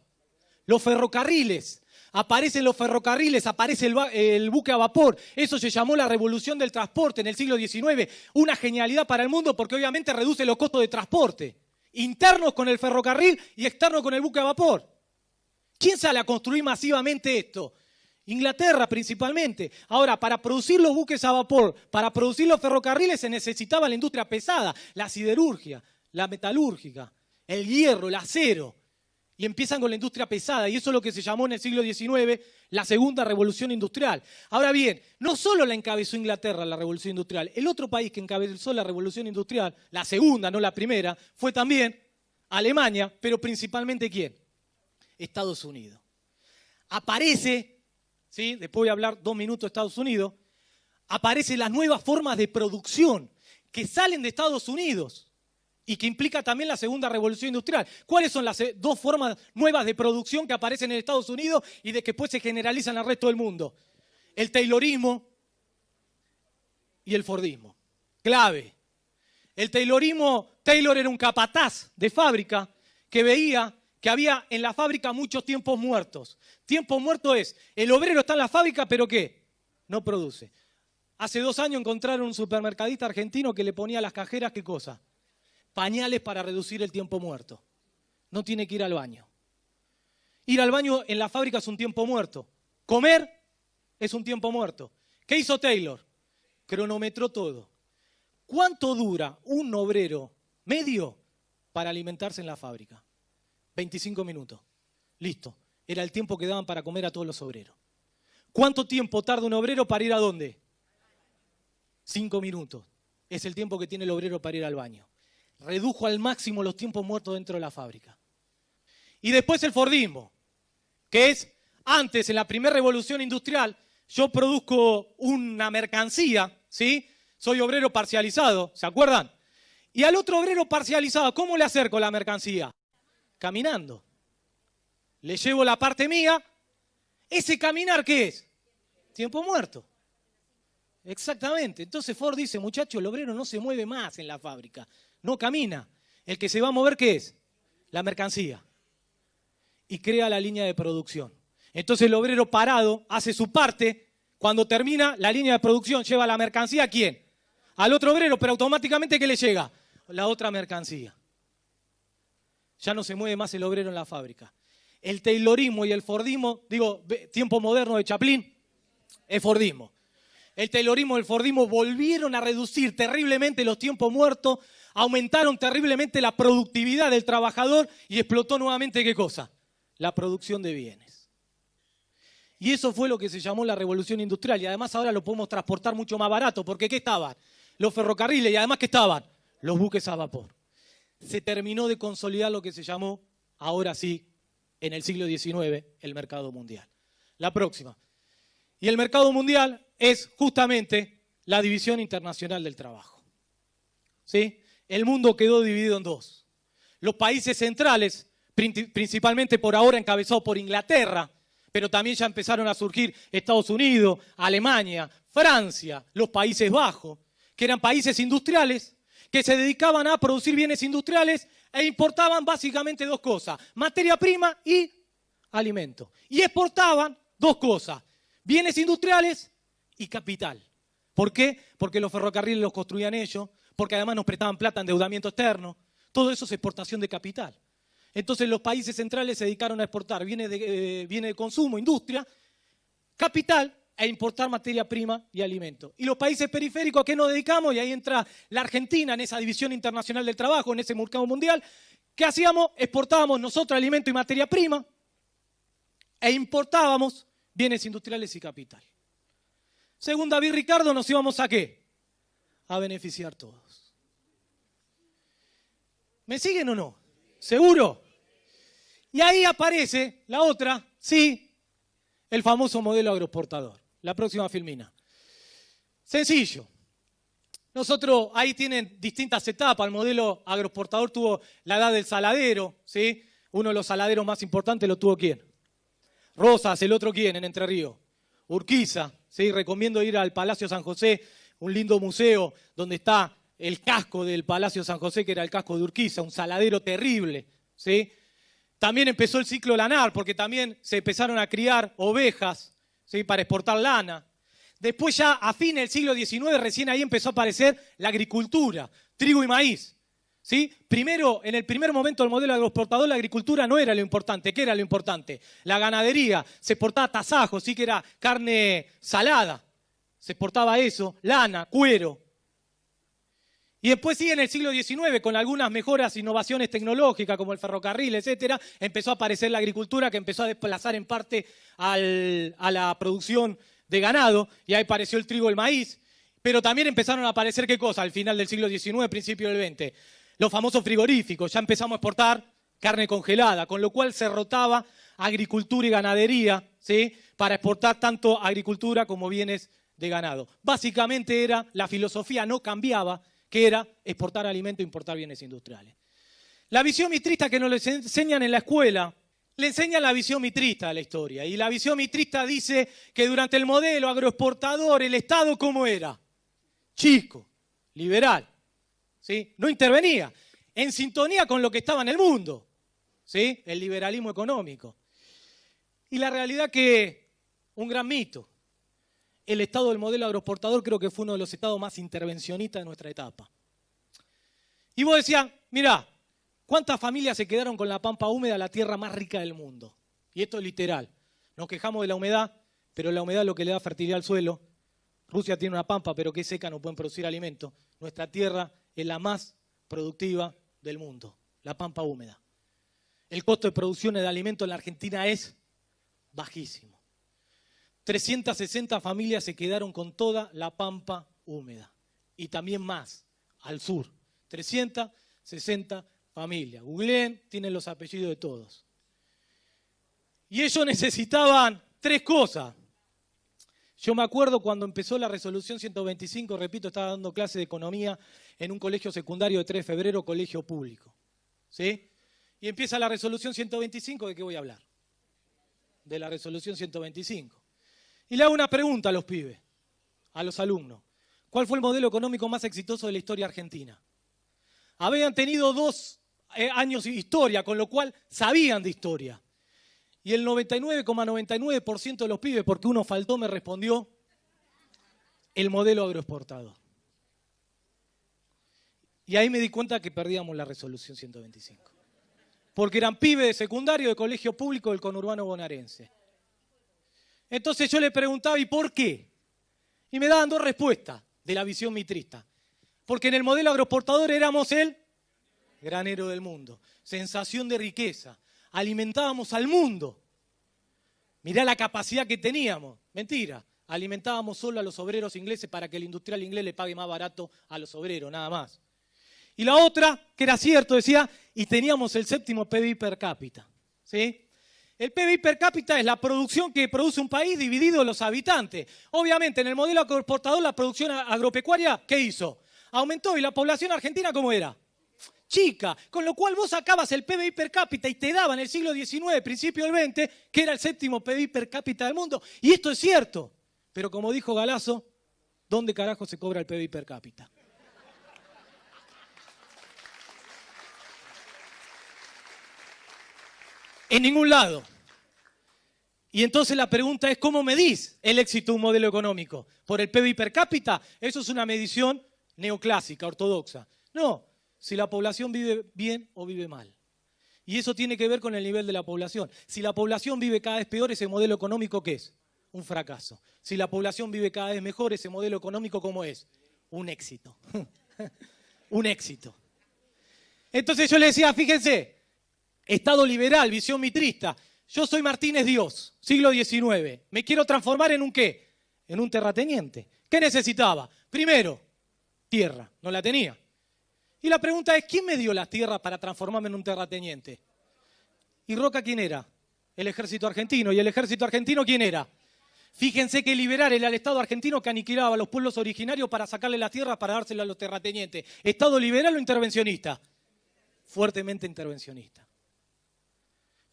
Los ferrocarriles. Aparecen los ferrocarriles, aparece el buque a vapor. Eso se llamó la revolución del transporte en el siglo XIX. Una genialidad para el mundo porque obviamente reduce los costos de transporte. Internos con el ferrocarril y externos con el buque a vapor. ¿Quién sale a construir masivamente esto? Inglaterra principalmente. Ahora, para producir los buques a vapor, para producir los ferrocarriles se necesitaba la industria pesada, la siderurgia, la metalúrgica, el hierro, el acero. Y empiezan con la industria pesada, y eso es lo que se llamó en el siglo XIX la segunda revolución industrial. Ahora bien, no solo la encabezó Inglaterra la revolución industrial, el otro país que encabezó la revolución industrial, la segunda, no la primera, fue también Alemania, pero principalmente ¿quién? Estados Unidos. Aparece, ¿sí? Después voy a hablar 2 minutos de Estados Unidos, aparecen las nuevas formas de producción que salen de Estados Unidos y que implica también la segunda revolución industrial. ¿Cuáles son las 2 formas nuevas de producción que aparecen en Estados Unidos y de que después se generalizan al resto del mundo? El taylorismo y el fordismo. Clave. El taylorismo, Taylor era un capataz de fábrica que veía que había en la fábrica muchos tiempos muertos. Tiempo muerto es, el obrero está en la fábrica, pero ¿qué? No produce. Hace 2 años encontraron un supermercadista argentino que le ponía a las cajeras, ¿qué cosa? Pañales para reducir el tiempo muerto. No tiene que ir al baño. Ir al baño en la fábrica es un tiempo muerto. Comer es un tiempo muerto. ¿Qué hizo Taylor? Cronometró todo. ¿Cuánto dura un obrero medio para alimentarse en la fábrica? 25 minutos. Listo. Era el tiempo que daban para comer a todos los obreros. ¿Cuánto tiempo tarda un obrero para ir a dónde? 5 minutos. Es el tiempo que tiene el obrero para ir al baño. Redujo al máximo los tiempos muertos dentro de la fábrica. Y después el fordismo, que es, antes, en la primera revolución industrial, yo produzco una mercancía, ¿sí? Soy obrero parcializado, ¿se acuerdan? Y al otro obrero parcializado, ¿cómo le acerco la mercancía? Caminando. Le llevo la parte mía. ¿Ese caminar qué es? Tiempo muerto. Exactamente. Entonces Ford dice, muchachos, el obrero no se mueve más en la fábrica. No camina. El que se va a mover, ¿qué es? La mercancía. Y crea la línea de producción. Entonces el obrero parado hace su parte. Cuando termina la línea de producción, lleva la mercancía ¿a quién? Al otro obrero, pero automáticamente ¿qué le llega? La otra mercancía. Ya no se mueve más el obrero en la fábrica. El taylorismo y el fordismo, digo, tiempo moderno de Chaplin, es fordismo. El taylorismo y el fordismo volvieron a reducir terriblemente los tiempos muertos, aumentaron terriblemente la productividad del trabajador y explotó nuevamente, ¿qué cosa? La producción de bienes. Y eso fue lo que se llamó la revolución industrial. Y además ahora lo podemos transportar mucho más barato, porque ¿qué estaban? Los ferrocarriles y además ¿qué estaban? Los buques a vapor. Se terminó de consolidar lo que se llamó, ahora sí, en el siglo XIX, el mercado mundial. La próxima. Y el mercado mundial es justamente la división internacional del trabajo. ¿Sí? El mundo quedó dividido en 2. Los países centrales, principalmente por ahora encabezados por Inglaterra, pero también ya empezaron a surgir Estados Unidos, Alemania, Francia, los Países Bajos, que eran países industriales que se dedicaban a producir bienes industriales e importaban básicamente 2 cosas, materia prima y alimento. Y exportaban 2 cosas, bienes industriales y capital. ¿Por qué? Porque los ferrocarriles los construían ellos, porque además nos prestaban plata, endeudamiento externo. Todo eso es exportación de capital. Entonces los países centrales se dedicaron a exportar bienes de consumo, industria, capital, e importar materia prima y alimento. Y los países periféricos, ¿a qué nos dedicamos? Y ahí entra la Argentina en esa división internacional del trabajo, en ese mercado mundial. ¿Qué hacíamos? Exportábamos nosotros alimento y materia prima e importábamos bienes industriales y capital. Según David Ricardo, ¿nos íbamos a qué? A beneficiar todos. ¿Me siguen o no? ¿Seguro? Y ahí aparece la otra, sí, el famoso modelo agroexportador. La próxima filmina. Sencillo. Nosotros, ahí tienen distintas etapas. El modelo agroexportador tuvo la edad del saladero, ¿sí? Uno de los saladeros más importantes lo tuvo ¿quién? Rosas, el otro ¿quién? En Entre Ríos. Urquiza, ¿sí? Recomiendo ir al Palacio San José, un lindo museo donde está el casco del Palacio San José, que era el casco de Urquiza, un saladero terrible, ¿sí? También empezó el ciclo lanar, porque también se empezaron a criar ovejas, ¿sí? Para exportar lana. Después ya a fines del siglo XIX, recién ahí empezó a aparecer la agricultura, trigo y maíz, ¿sí? Primero, en el primer momento del modelo agroexportador, la agricultura no era lo importante. ¿Qué era lo importante? La ganadería, se exportaba tasajo, sí, que era carne salada, se exportaba eso, lana, cuero. Y después sí, en el siglo XIX, con algunas mejoras, innovaciones tecnológicas como el ferrocarril, etcétera, empezó a aparecer la agricultura que empezó a desplazar en parte a la producción de ganado, y ahí apareció el trigo, el maíz, pero también empezaron a aparecer, ¿qué cosa? Al final del siglo XIX, principio del XX, los famosos frigoríficos, ya empezamos a exportar carne congelada, con lo cual se rotaba agricultura y ganadería, ¿sí?, para exportar tanto agricultura como bienes de ganado. Básicamente era, la filosofía no cambiaba, que era exportar alimento e importar bienes industriales. La visión mitrista que nos enseñan en la escuela, le enseñan la visión mitrista de la historia. Y la visión mitrista dice que durante el modelo agroexportador, el Estado, ¿cómo era? Chico, liberal, ¿sí? No intervenía, en sintonía con lo que estaba en el mundo, ¿sí? El liberalismo económico. Y la realidad que, un gran mito, el Estado del modelo agroexportador creo que fue uno de los estados más intervencionistas de nuestra etapa. Y vos decías, mirá, ¿cuántas familias se quedaron con la pampa húmeda, la tierra más rica del mundo? Y esto es literal. Nos quejamos de la humedad, pero la humedad es lo que le da fertilidad al suelo. Rusia tiene una pampa, pero que es seca, no pueden producir alimentos. Nuestra tierra es la más productiva del mundo, la pampa húmeda. El costo de producción de alimentos en la Argentina es bajísimo. 360 familias se quedaron con toda la pampa húmeda. Y también más, al sur. 360 familias. Googleen, tienen los apellidos de todos. Y ellos necesitaban 3 cosas. Yo me acuerdo cuando empezó la resolución 125, repito, estaba dando clase de economía en un colegio secundario de 3 de febrero, colegio público. ¿Sí? Y empieza la resolución 125, ¿de qué voy a hablar? De la resolución 125. Y le hago una pregunta a los pibes, a los alumnos. ¿Cuál fue el modelo económico más exitoso de la historia argentina? Habían tenido 2 años de historia, con lo cual sabían de historia. Y el 99,99% de los pibes, porque uno faltó, me respondió el modelo agroexportador. Y ahí me di cuenta que perdíamos la resolución 125. Porque eran pibes de secundario, de colegio público del conurbano bonaerense. Entonces yo le preguntaba, ¿y por qué? Y me daban 2 respuestas de la visión mitrista. Porque en el modelo agroexportador éramos el granero del mundo. Sensación de riqueza. Alimentábamos al mundo. Mirá la capacidad que teníamos. Mentira. Alimentábamos solo a los obreros ingleses para que el industrial inglés le pague más barato a los obreros, nada más. Y la otra, que era cierto, decía, y teníamos el 7º PBI per cápita. ¿Sí? El PBI per cápita es la producción que produce un país dividido en los habitantes. Obviamente, en el modelo agroexportador, la producción agropecuaria, ¿qué hizo? Aumentó, y la población argentina, ¿cómo era? Chica, con lo cual vos sacabas el PBI per cápita y te daban en el siglo XIX, principio del XX, que era el 7º PBI per cápita del mundo. Y esto es cierto. Pero como dijo Galazo, ¿dónde carajo se cobra el PBI per cápita? En ningún lado. Y entonces la pregunta es, ¿cómo medís el éxito de un modelo económico? ¿Por el PBI per cápita? Eso es una medición neoclásica, ortodoxa. No, si la población vive bien o vive mal. Y eso tiene que ver con el nivel de la población. Si la población vive cada vez peor, ese modelo económico, ¿qué es? Un fracaso. Si la población vive cada vez mejor, ese modelo económico, ¿cómo es? Un éxito. Un éxito. Entonces yo le decía, fíjense, Estado liberal, visión mitrista. Yo soy Martínez Dios, siglo XIX. Me quiero transformar en un ¿qué? En un terrateniente. ¿Qué necesitaba? Primero, tierra. No la tenía. Y la pregunta es, ¿quién me dio las tierras para transformarme en un terrateniente? ¿Y Roca quién era? El ejército argentino. ¿Y el ejército argentino quién era? Fíjense que liberal era el Estado argentino que aniquilaba a los pueblos originarios para sacarle las tierras para dárselas a los terratenientes. ¿Estado liberal o intervencionista? Fuertemente intervencionista.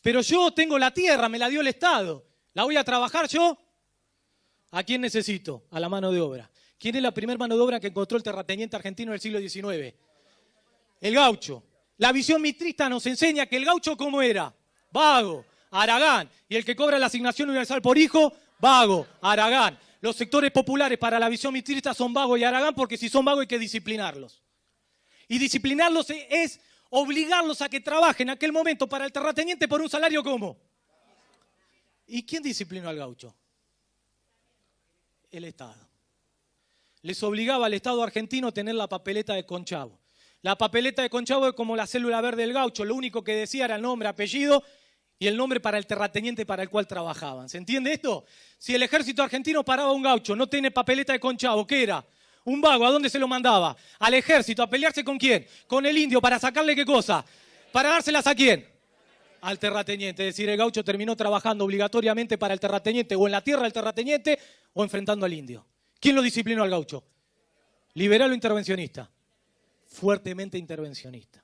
Pero yo tengo la tierra, me la dio el Estado. ¿La voy a trabajar yo? ¿A quién necesito? A la mano de obra. ¿Quién es la primera mano de obra que encontró el terrateniente argentino en el siglo XIX? El gaucho. La visión mitrista nos enseña que el gaucho, ¿cómo era? Vago, haragán. Y el que cobra la asignación universal por hijo, vago, haragán. Los sectores populares para la visión mitrista son vago y haragán porque si son vagos hay que disciplinarlos. Y disciplinarlos es obligarlos a que trabajen en aquel momento para el terrateniente por un salario ¿cómo? ¿Y quién disciplinó al gaucho? El Estado. les obligaba al Estado argentino a tener la papeleta de Conchavo. La papeleta de Conchavo es como la célula verde del gaucho, lo único que decía era el nombre, apellido y el nombre para el terrateniente para el cual trabajaban. ¿Se entiende esto? Si el ejército argentino paraba a un gaucho, no tiene papeleta de Conchavo, ¿qué era? Un vago, ¿a dónde se lo mandaba? Al ejército, ¿a pelearse con quién? Con el indio, ¿para sacarle qué cosa? ¿Para dárselas a quién? Al terrateniente. Es decir, el gaucho terminó trabajando obligatoriamente para el terrateniente, o en la tierra del terrateniente, o enfrentando al indio. ¿Quién lo disciplinó al gaucho? ¿Liberal o intervencionista? Fuertemente intervencionista.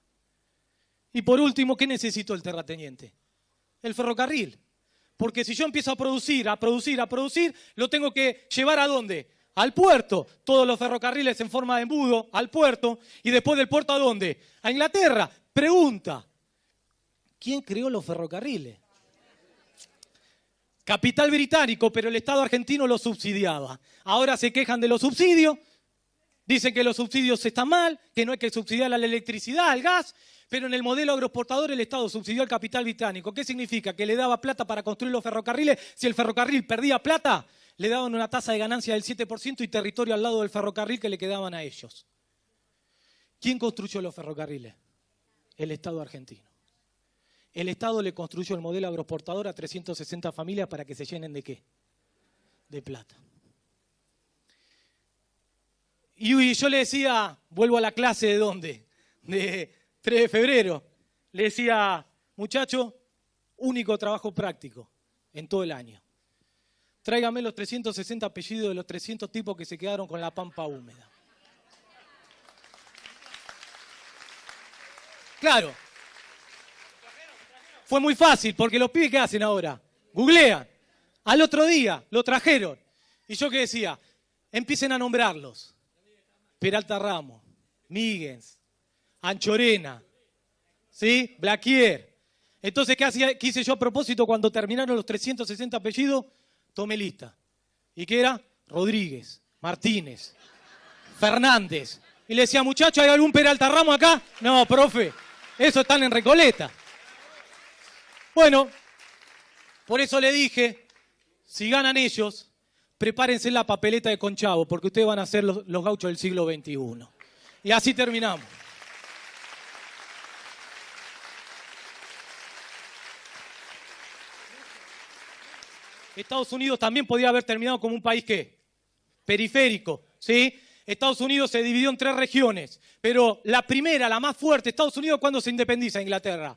Y por último, ¿qué necesitó el terrateniente? El ferrocarril. Porque si yo empiezo a producir, lo tengo que llevar ¿a dónde? Al puerto. Todos los ferrocarriles en forma de embudo, al puerto. Y después del puerto, ¿a dónde? A Inglaterra. Pregunta, ¿quién creó los ferrocarriles? Capital británico, pero el Estado argentino los subsidiaba. Ahora se quejan de los subsidios, dicen que los subsidios están mal, que no hay que subsidiar la electricidad, el gas, pero en el modelo agroexportador el Estado subsidió al capital británico. ¿Qué significa? Que le daba plata para construir los ferrocarriles. Si el ferrocarril perdía plata, le daban una tasa de ganancia del 7% y territorio al lado del ferrocarril que le quedaban a ellos. ¿Quién construyó los ferrocarriles? El Estado argentino. El Estado le construyó el modelo agroexportador a 360 familias para que se llenen ¿de qué? De plata. Y yo le decía, vuelvo a la clase ¿de dónde? De 3 de febrero. Le decía, muchacho, único trabajo práctico en todo el año. Tráigame los 360 apellidos de los 300 tipos que se quedaron con la pampa húmeda. Claro. Fue muy fácil, porque los pibes ¿qué hacen ahora? Googlean. Al otro día lo trajeron. Y yo ¿qué decía? Empiecen a nombrarlos. Peralta Ramos, Míguez, Anchorena, ¿sí? Blaquier. Entonces, ¿qué hice yo a propósito cuando terminaron los 360 apellidos? Tomé lista. ¿Y qué era? Rodríguez, Martínez, Fernández. Y le decía, muchacho, ¿hay algún Peralta Ramos acá? No, profe, eso están en Recoleta. Bueno, por eso le dije, si ganan ellos, prepárense la papeleta de Conchavo, porque ustedes van a ser los gauchos del siglo XXI. Y así terminamos. Estados Unidos también podía haber terminado como un país ¿qué? Periférico, ¿sí? Estados Unidos se dividió en 3 regiones, pero la primera, la más fuerte, Estados Unidos, ¿cuándo se independiza Inglaterra?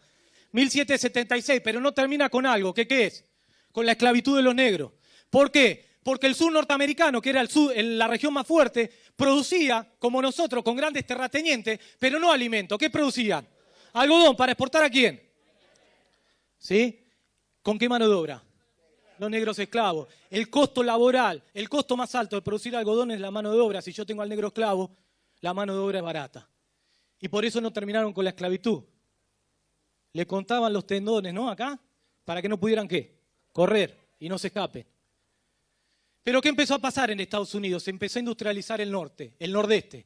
1776, pero no termina con algo, ¿qué es? Con la esclavitud de los negros. ¿Por qué? Porque el sur norteamericano, que era la región más fuerte, producía, como nosotros, con grandes terratenientes, pero no alimento. ¿Qué producían? Algodón, ¿para exportar a quién? ¿Sí? ¿Con qué mano de obra? Los negros esclavos. El costo laboral, el costo más alto de producir algodón es la mano de obra. Si yo tengo al negro esclavo, la mano de obra es barata. Y por eso no terminaron con la esclavitud. Le contaban los tendones, ¿no? Acá, para que no pudieran, ¿qué? Correr y no se escapen. Pero ¿qué empezó a pasar en Estados Unidos? Se empezó a industrializar el norte, el nordeste.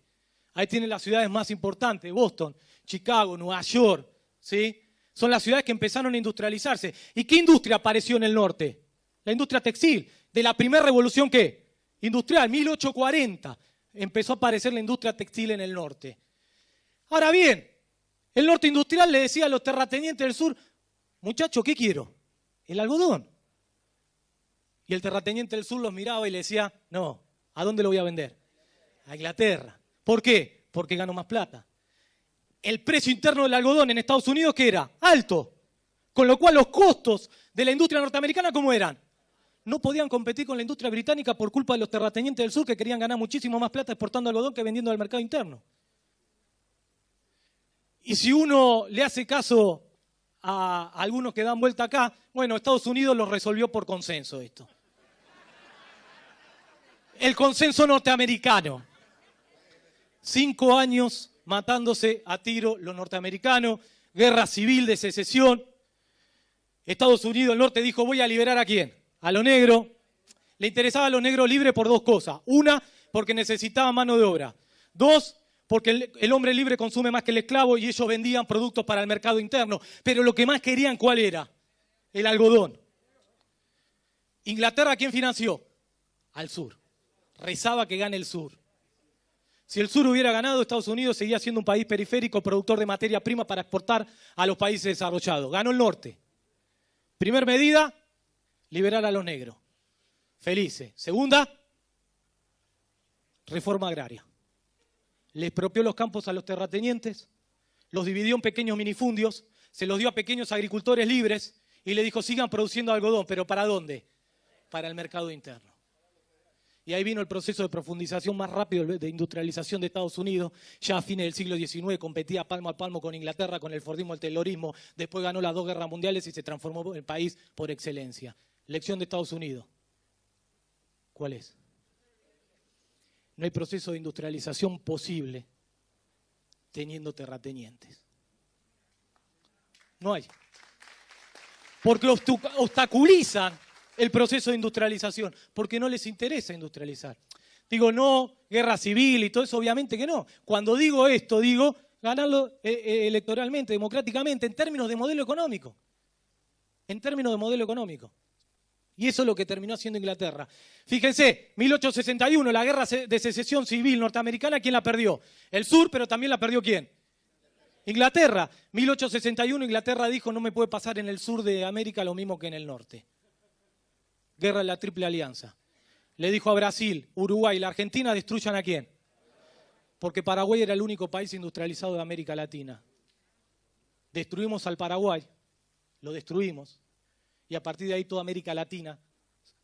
Ahí tienen las ciudades más importantes, Boston, Chicago, Nueva York, ¿sí? Son las ciudades que empezaron a industrializarse. ¿Y qué industria apareció en el norte? La industria textil. De la primera revolución, ¿qué? Industrial, 1840. Empezó a aparecer la industria textil en el norte. Ahora bien, el norte industrial le decía a los terratenientes del sur, muchacho, ¿qué quiero? El algodón. Y el terrateniente del sur los miraba y le decía, no, ¿a dónde lo voy a vender? A Inglaterra. ¿Por qué? Porque gano más plata. El precio interno del algodón en Estados Unidos, ¿qué era? Alto. Con lo cual los costos de la industria norteamericana, ¿cómo eran? No podían competir con la industria británica por culpa de los terratenientes del sur que querían ganar muchísimo más plata exportando algodón que vendiendo al mercado interno. Y si uno le hace caso a algunos que dan vuelta acá, bueno, Estados Unidos lo resolvió por consenso esto. El consenso norteamericano. 5 años matándose a tiro los norteamericanos, guerra civil de secesión. Estados Unidos, el norte, dijo, voy a liberar ¿a quién? A los negros. Le interesaba a los negros libres por 2 cosas. 1, porque necesitaba mano de obra. 2, porque el hombre libre consume más que el esclavo y ellos vendían productos para el mercado interno. Pero lo que más querían, ¿cuál era? El algodón. Inglaterra, ¿quién financió? Al sur. Rezaba que gane el sur. Si el sur hubiera ganado, Estados Unidos seguía siendo un país periférico, productor de materia prima para exportar a los países desarrollados. Ganó el norte. Primera medida, liberar a los negros. Felices. Segunda, reforma agraria. Le expropió los campos a los terratenientes, los dividió en pequeños minifundios, se los dio a pequeños agricultores libres y le dijo, sigan produciendo algodón, ¿pero para dónde? Para el mercado interno. Y ahí vino el proceso de profundización más rápido de industrialización de Estados Unidos. Ya a fines del siglo XIX competía palmo a palmo con Inglaterra, con el Fordismo, el Taylorismo. Después ganó las 2 guerras mundiales y se transformó en el país por excelencia. Lección de Estados Unidos. ¿Cuál es? No hay proceso de industrialización posible teniendo terratenientes. No hay. Porque obstaculizan el proceso de industrialización, porque no les interesa industrializar. Digo, no, guerra civil y todo eso, obviamente que no. Cuando digo esto, digo ganarlo electoralmente, democráticamente, en términos de modelo económico. En términos de modelo económico. Y eso es lo que terminó haciendo Inglaterra. Fíjense, 1861, la guerra de secesión civil norteamericana, ¿quién la perdió? El sur, pero también la perdió ¿quién? Inglaterra. 1861, Inglaterra dijo, no me puede pasar en el sur de América lo mismo que en el norte. Guerra de la Triple Alianza. Le dijo a Brasil, Uruguay y la Argentina, ¿destruyan a quién? Porque Paraguay era el único país industrializado de América Latina. Destruimos al Paraguay, lo destruimos, y a partir de ahí toda América Latina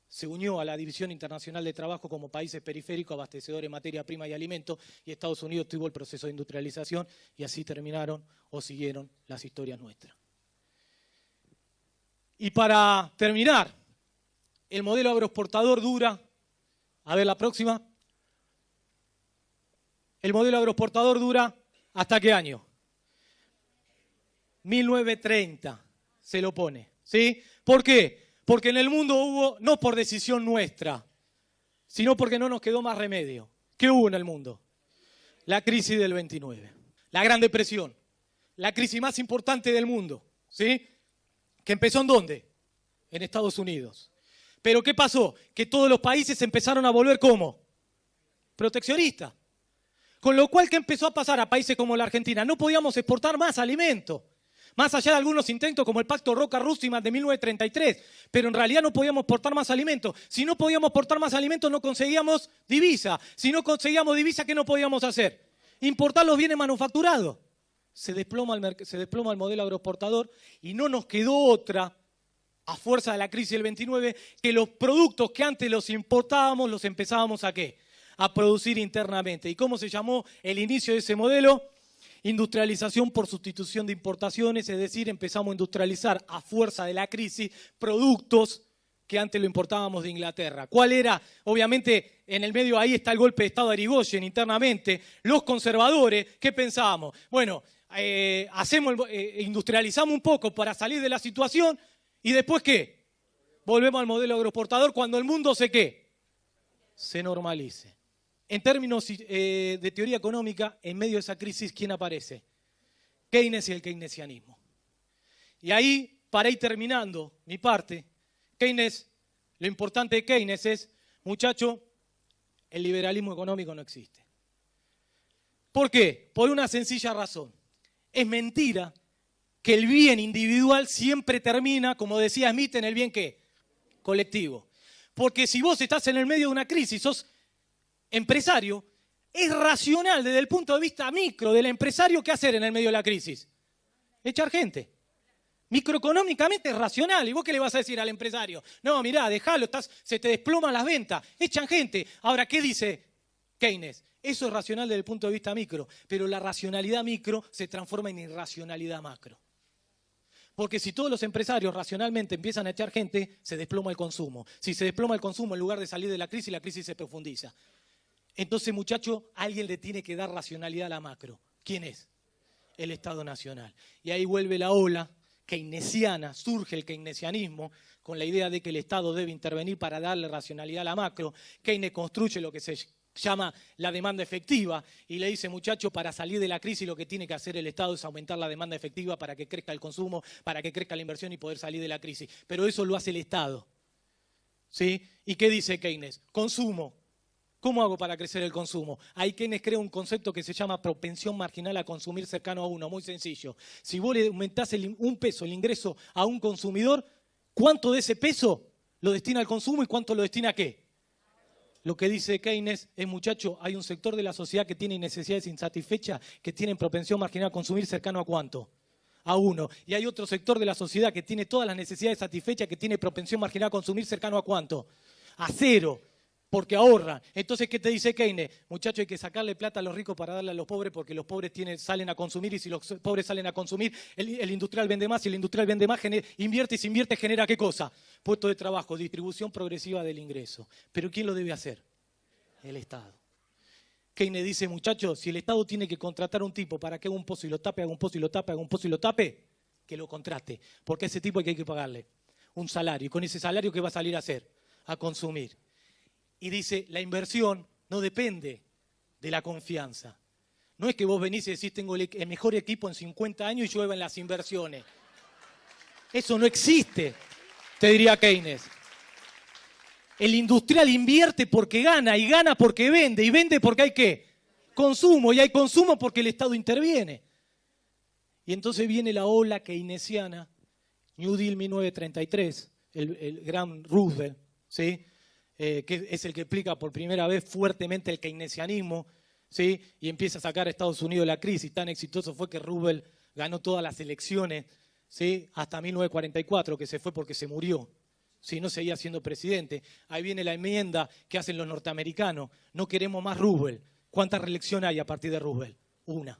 se unió a la División Internacional de Trabajo como países periféricos, abastecedores de materia prima y alimentos, y Estados Unidos tuvo el proceso de industrialización, y así terminaron o siguieron las historias nuestras. Y para terminar, el modelo agroexportador dura, a ver la próxima, el modelo agroexportador dura ¿hasta qué año? 1930 se lo pone, ¿sí? ¿Por qué? Porque en el mundo hubo, no por decisión nuestra, sino porque no nos quedó más remedio. ¿Qué hubo en el mundo? La crisis del 29, la Gran Depresión, la crisis más importante del mundo, ¿sí? ¿Que empezó en dónde? En Estados Unidos. Pero ¿qué pasó? Que todos los países empezaron a volver ¿cómo? Proteccionistas. Con lo cual, ¿qué empezó a pasar a países como la Argentina? No podíamos exportar más alimentos. Más allá de algunos intentos como el Pacto Roca-Russell de 1933. Pero en realidad no podíamos exportar más alimentos. Si no podíamos exportar más alimentos, no conseguíamos divisa. Si no conseguíamos divisa, ¿qué no podíamos hacer? Importar los bienes manufacturados. Se desploma el modelo agroexportador y no nos quedó otra, a fuerza de la crisis del 29, que los productos que antes los importábamos los empezábamos ¿a qué? A producir internamente. ¿Y cómo se llamó el inicio de ese modelo? Industrialización por sustitución de importaciones, es decir, empezamos a industrializar a fuerza de la crisis productos que antes lo importábamos de Inglaterra. ¿Cuál era? Obviamente, en el medio ahí está el golpe de Estado de Irigoyen internamente. Los conservadores, ¿qué pensábamos? Bueno, industrializamos un poco para salir de la situación y después ¿qué? Volvemos al modelo agroexportador cuando el mundo se normalice. En términos de teoría económica, en medio de esa crisis, ¿quién aparece? Keynes y el keynesianismo. Y ahí, para ir terminando mi parte, Keynes, lo importante de Keynes es, muchacho, el liberalismo económico no existe. ¿Por qué? Por una sencilla razón. Es mentira que el bien individual siempre termina, como decía Smith, en el bien ¿qué? Colectivo. Porque si vos estás en el medio de una crisis, sos empresario, es racional desde el punto de vista micro del empresario ¿qué hacer en el medio de la crisis? Echar gente. Microeconómicamente es racional. ¿Y vos qué le vas a decir al empresario? No, mirá, dejalo, se te desploman las ventas. Echan gente. Ahora, ¿qué dice Keynes? Eso es racional desde el punto de vista micro, pero la racionalidad micro se transforma en irracionalidad macro. Porque si todos los empresarios racionalmente empiezan a echar gente, se desploma el consumo. Si se desploma el consumo, en lugar de salir de la crisis se profundiza. Entonces, muchacho, alguien le tiene que dar racionalidad a la macro. ¿Quién es? El Estado Nacional. Y ahí vuelve la ola keynesiana, surge el keynesianismo con la idea de que el Estado debe intervenir para darle racionalidad a la macro. Keynes construye lo que se llama la demanda efectiva y le dice, muchacho, para salir de la crisis lo que tiene que hacer el Estado es aumentar la demanda efectiva para que crezca el consumo, para que crezca la inversión y poder salir de la crisis. Pero eso lo hace el Estado. ¿Sí? ¿Y qué dice Keynes? Consumo. ¿Cómo hago para crecer el consumo? Ahí Keynes crea un concepto que se llama propensión marginal a consumir cercano a uno, muy sencillo. Si vos le aumentás un peso el ingreso a un consumidor, ¿cuánto de ese peso lo destina al consumo y cuánto lo destina a qué? Lo que dice Keynes es, muchacho, hay un sector de la sociedad que tiene necesidades insatisfechas, que tienen propensión marginal a consumir cercano a ¿cuánto? A 1. Y hay otro sector de la sociedad que tiene todas las necesidades satisfechas, que tiene propensión marginal a consumir cercano a ¿cuánto? A 0. Porque ahorran. Entonces, ¿qué te dice Keynes? Muchachos, hay que sacarle plata a los ricos para darle a los pobres porque los pobres salen a consumir y si los pobres salen a consumir, el industrial vende más y el industrial vende más, invierte y si invierte genera ¿qué cosa? Puestos de trabajo, distribución progresiva del ingreso. ¿Pero quién lo debe hacer? El Estado. Keynes dice, muchachos, si el Estado tiene que contratar a un tipo para que haga un pozo y lo tape, haga un pozo y lo tape, haga un pozo y lo tape, que lo contrate. Porque a ese tipo hay que pagarle un salario. Y con ese salario, ¿qué va a salir a hacer? A consumir. Y dice, la inversión no depende de la confianza. No es que vos venís y decís, tengo el mejor equipo en 50 años y llueven las inversiones. Eso no existe, te diría Keynes. El industrial invierte porque gana y gana porque vende y vende porque hay ¿qué? Consumo y hay consumo porque el Estado interviene. Y entonces viene la ola keynesiana, New Deal 1933, el gran Roosevelt, ¿sí? Que es el que explica por primera vez fuertemente el keynesianismo, ¿sí? Y empieza a sacar a Estados Unidos de la crisis. Tan exitoso fue que Roosevelt ganó todas las elecciones, ¿sí? Hasta 1944, que se fue porque se murió. Si no seguía siendo presidente. Ahí viene la enmienda que hacen los norteamericanos. No queremos más Roosevelt. ¿Cuánta reelección hay a partir de Roosevelt? Una.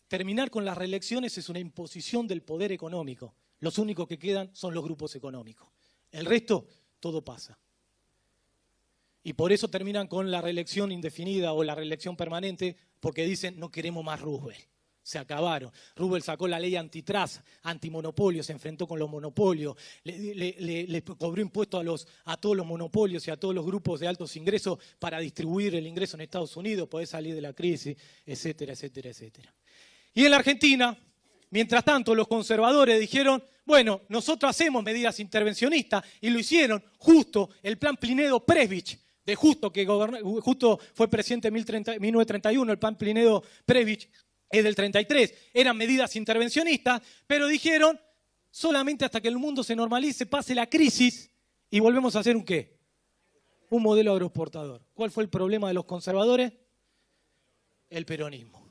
Terminar con las reelecciones es una imposición del poder económico. Los únicos que quedan son los grupos económicos. El resto, todo pasa. Y por eso terminan con la reelección indefinida o la reelección permanente, porque dicen no queremos más Roosevelt. Se acabaron. Roosevelt sacó la ley antitrust, antimonopolio, se enfrentó con los monopolios, le cobró impuestos a todos los monopolios y a todos los grupos de altos ingresos para distribuir el ingreso en Estados Unidos, poder salir de la crisis, etcétera, etcétera, etcétera. Y en la Argentina, mientras tanto, los conservadores dijeron, bueno, nosotros hacemos medidas intervencionistas y lo hicieron justo el plan Plinedo-Presbich, de Justo, que Justo fue presidente en 1931, el plan Plinedo-Presbich es del 33, eran medidas intervencionistas, pero dijeron solamente hasta que el mundo se normalice, pase la crisis y volvemos a hacer un ¿qué? Un modelo agroexportador. ¿Cuál fue el problema de los conservadores? El peronismo.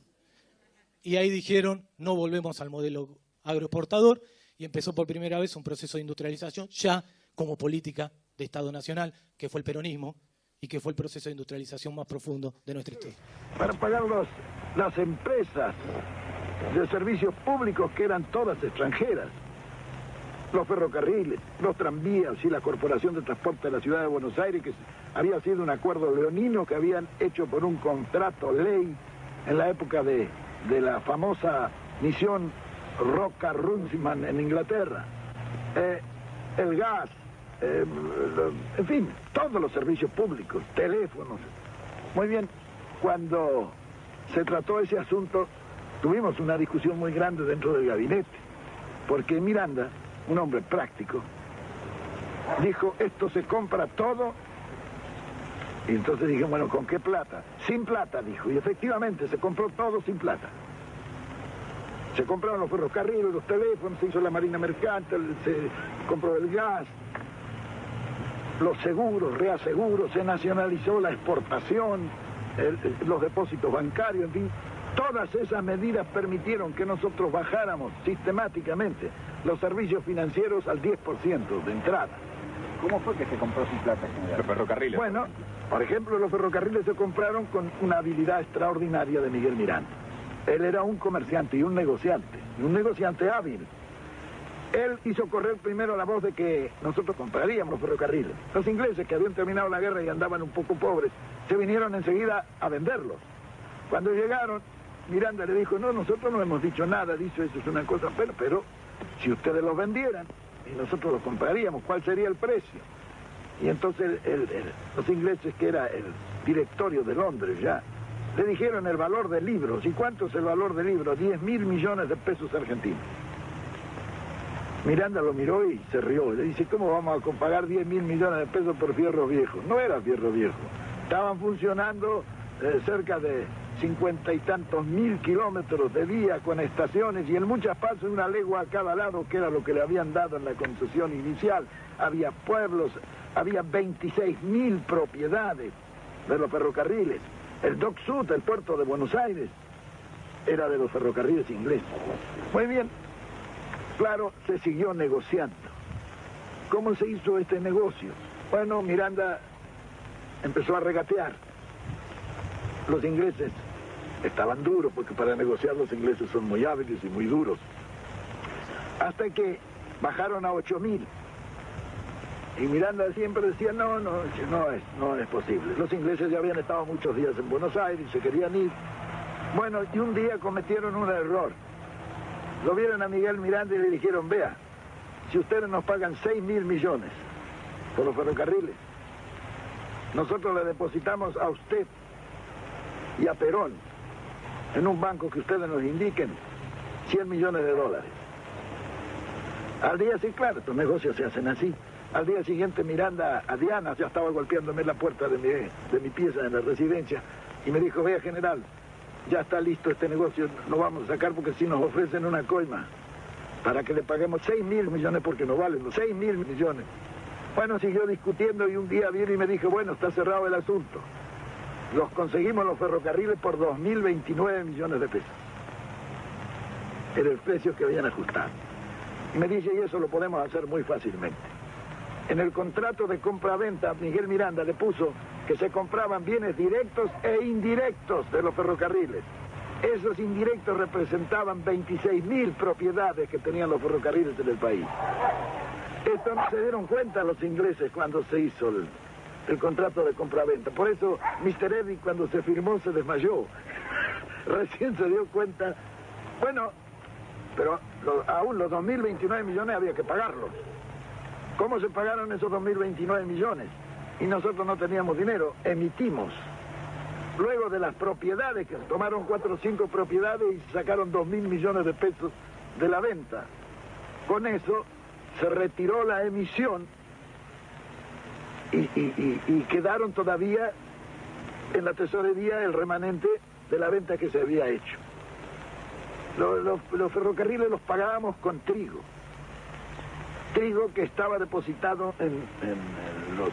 Y ahí dijeron, no volvemos al modelo agroexportador y empezó por primera vez un proceso de industrialización ya como política de Estado Nacional, que fue el peronismo y que fue el proceso de industrialización más profundo de nuestra historia. Para pagar las empresas de servicios públicos que eran todas extranjeras, los ferrocarriles, los tranvías y la Corporación de Transporte de la Ciudad de Buenos Aires, que había sido un acuerdo leonino que habían hecho por un contrato ley en la época de la famosa misión Roca-Runciman en Inglaterra, el gas, en fin, todos los servicios públicos, teléfonos. Muy bien, cuando se trató ese asunto, tuvimos una discusión muy grande dentro del gabinete, porque Miranda, un hombre práctico, dijo, esto se compra todo. Y entonces dije, bueno, ¿con qué plata? Sin plata, dijo, y efectivamente se compró todo sin plata. Se compraron los ferrocarriles, los teléfonos, se hizo la marina mercante, se compró el gas, los seguros, reaseguros, se nacionalizó la exportación, los depósitos bancarios, en fin. Todas esas medidas permitieron que nosotros bajáramos sistemáticamente los servicios financieros al 10% de entrada. ¿Cómo fue que se compró sin plata, general? Los ferrocarriles. Bueno, por ejemplo, los ferrocarriles se compraron con una habilidad extraordinaria de Miguel Miranda. Él era un comerciante y un negociante hábil. Él hizo correr primero la voz de que nosotros compraríamos los ferrocarriles. Los ingleses, que habían terminado la guerra y andaban un poco pobres, se vinieron enseguida a venderlos. Cuando llegaron, Miranda le dijo, no, nosotros no hemos dicho nada, dice, eso es una cosa, pero si ustedes los vendieran y nosotros los compraríamos, ¿cuál sería el precio? Y entonces los ingleses, que era el directorio de Londres ya, le dijeron el valor de libros. ¿Y cuánto es el valor de libros? 10.000 millones de pesos argentinos. Miranda lo miró y se rió. Le dice, ¿cómo vamos a pagar 10.000 millones de pesos por fierro viejo? No era fierro viejo. Estaban funcionando cerca de 50 y tantos mil kilómetros de vía con estaciones y en muchas partes una legua a cada lado, que era lo que le habían dado en la concesión inicial. Había pueblos, había 26.000 propiedades de los ferrocarriles. El Dock Sud, el puerto de Buenos Aires, era de los ferrocarriles ingleses. Muy bien, claro, se siguió negociando. ¿Cómo se hizo este negocio? Bueno, Miranda empezó a regatear. Los ingleses estaban duros, porque para negociar los ingleses son muy hábiles y muy duros. Hasta que bajaron a 8.000. Y Miranda siempre decía, no es posible. Los ingleses ya habían estado muchos días en Buenos Aires y se querían ir. Bueno, y un día cometieron un error. Lo vieron a Miguel Miranda y le dijeron, vea, si ustedes nos pagan 6.000 millones por los ferrocarriles, nosotros le depositamos a usted y a Perón, en un banco que ustedes nos indiquen, 100 millones de dólares. Al día sí, claro, estos negocios se hacen así. Al día siguiente Miranda, a Diana, ya estaba golpeándome la puerta de mi pieza en la residencia, y me dijo, vea general, ya está listo este negocio, lo vamos a sacar porque si nos ofrecen una coima para que le paguemos 6.000 millones porque no valen los 6.000 millones. Bueno, siguió discutiendo y un día vino y me dijo, bueno, está cerrado el asunto. Los conseguimos los ferrocarriles por 2.029 millones de pesos. Era el precio que habían ajustado. Y me dice, y eso lo podemos hacer muy fácilmente. En el contrato de compra-venta, Miguel Miranda le puso que se compraban bienes directos e indirectos de los ferrocarriles. Esos indirectos representaban 26.000 propiedades que tenían los ferrocarriles en el país. Esto no se dieron cuenta los ingleses cuando se hizo el contrato de compra-venta. Por eso Mr. Eddy, cuando se firmó, se desmayó. Recién se dio cuenta. Bueno, pero aún los 2.029 millones había que pagarlos. ¿Cómo se pagaron esos 2.029 millones? Y nosotros no teníamos dinero, emitimos. Luego de las propiedades, que tomaron 4 o 5 propiedades y sacaron 2.000 millones de pesos de la venta. Con eso se retiró la emisión y quedaron todavía en la tesorería el remanente de la venta que se había hecho. Los ferrocarriles los pagábamos con trigo. Trigo que estaba depositado en los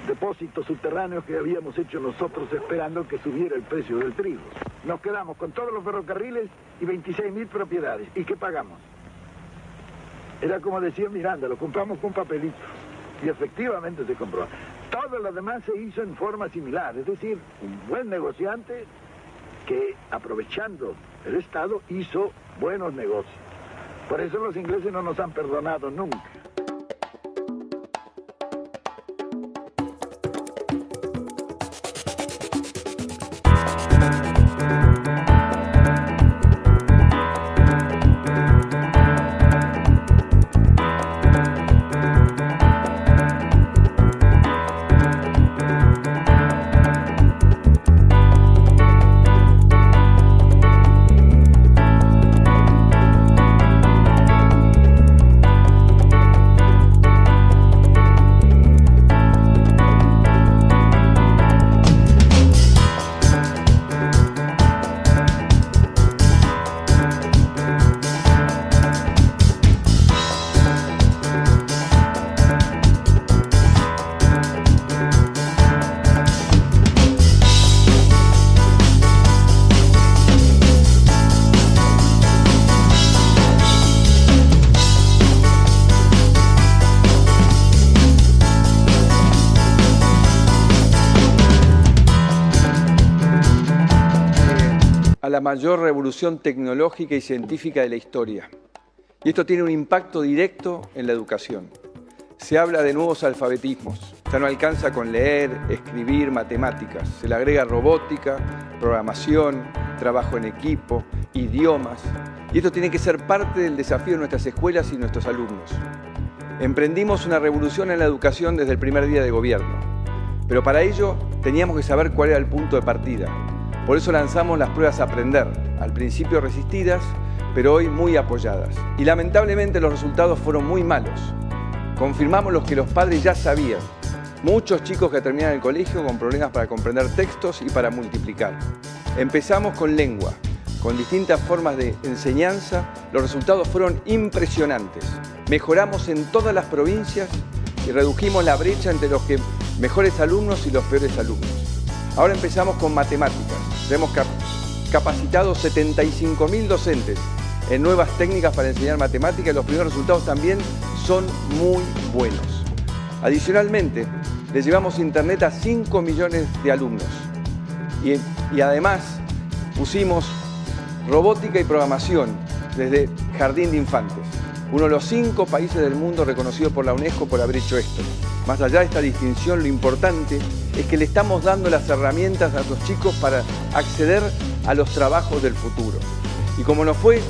depósitos subterráneos que habíamos hecho nosotros esperando que subiera el precio del trigo. Nos quedamos con todos los ferrocarriles y 26.000 propiedades. ¿Y qué pagamos? Era como decía Miranda, lo compramos con papelitos. Y efectivamente se compró. Todo lo demás se hizo en forma similar. Es decir, un buen negociante que, aprovechando el Estado, hizo buenos negocios. Por eso los ingleses no nos han perdonado nunca. La mayor revolución tecnológica y científica de la historia. Y esto tiene un impacto directo en la educación. Se habla de nuevos alfabetismos. Ya no alcanza con leer, escribir, matemáticas. Se le agrega robótica, programación, trabajo en equipo, idiomas. Y esto tiene que ser parte del desafío de nuestras escuelas y nuestros alumnos. Emprendimos una revolución en la educación desde el primer día de gobierno. Pero para ello teníamos que saber cuál era el punto de partida. Por eso lanzamos las pruebas Aprender, al principio resistidas, pero hoy muy apoyadas. Y lamentablemente los resultados fueron muy malos. Confirmamos lo que los padres ya sabían. Muchos chicos que terminan el colegio con problemas para comprender textos y para multiplicar. Empezamos con lengua, con distintas formas de enseñanza. Los resultados fueron impresionantes. Mejoramos en todas las provincias y redujimos la brecha entre los mejores alumnos y los peores alumnos. Ahora empezamos con matemáticas. Hemos capacitado 75.000 docentes en nuevas técnicas para enseñar matemáticas y los primeros resultados también son muy buenos. Adicionalmente, le llevamos internet a 5 millones de alumnos y además pusimos robótica y programación desde jardín de infantes. Uno de los 5 países del mundo reconocido por la UNESCO por haber hecho esto. Más allá de esta distinción, lo importante es que le estamos dando las herramientas a los chicos para acceder a los trabajos del futuro. Y como nos fue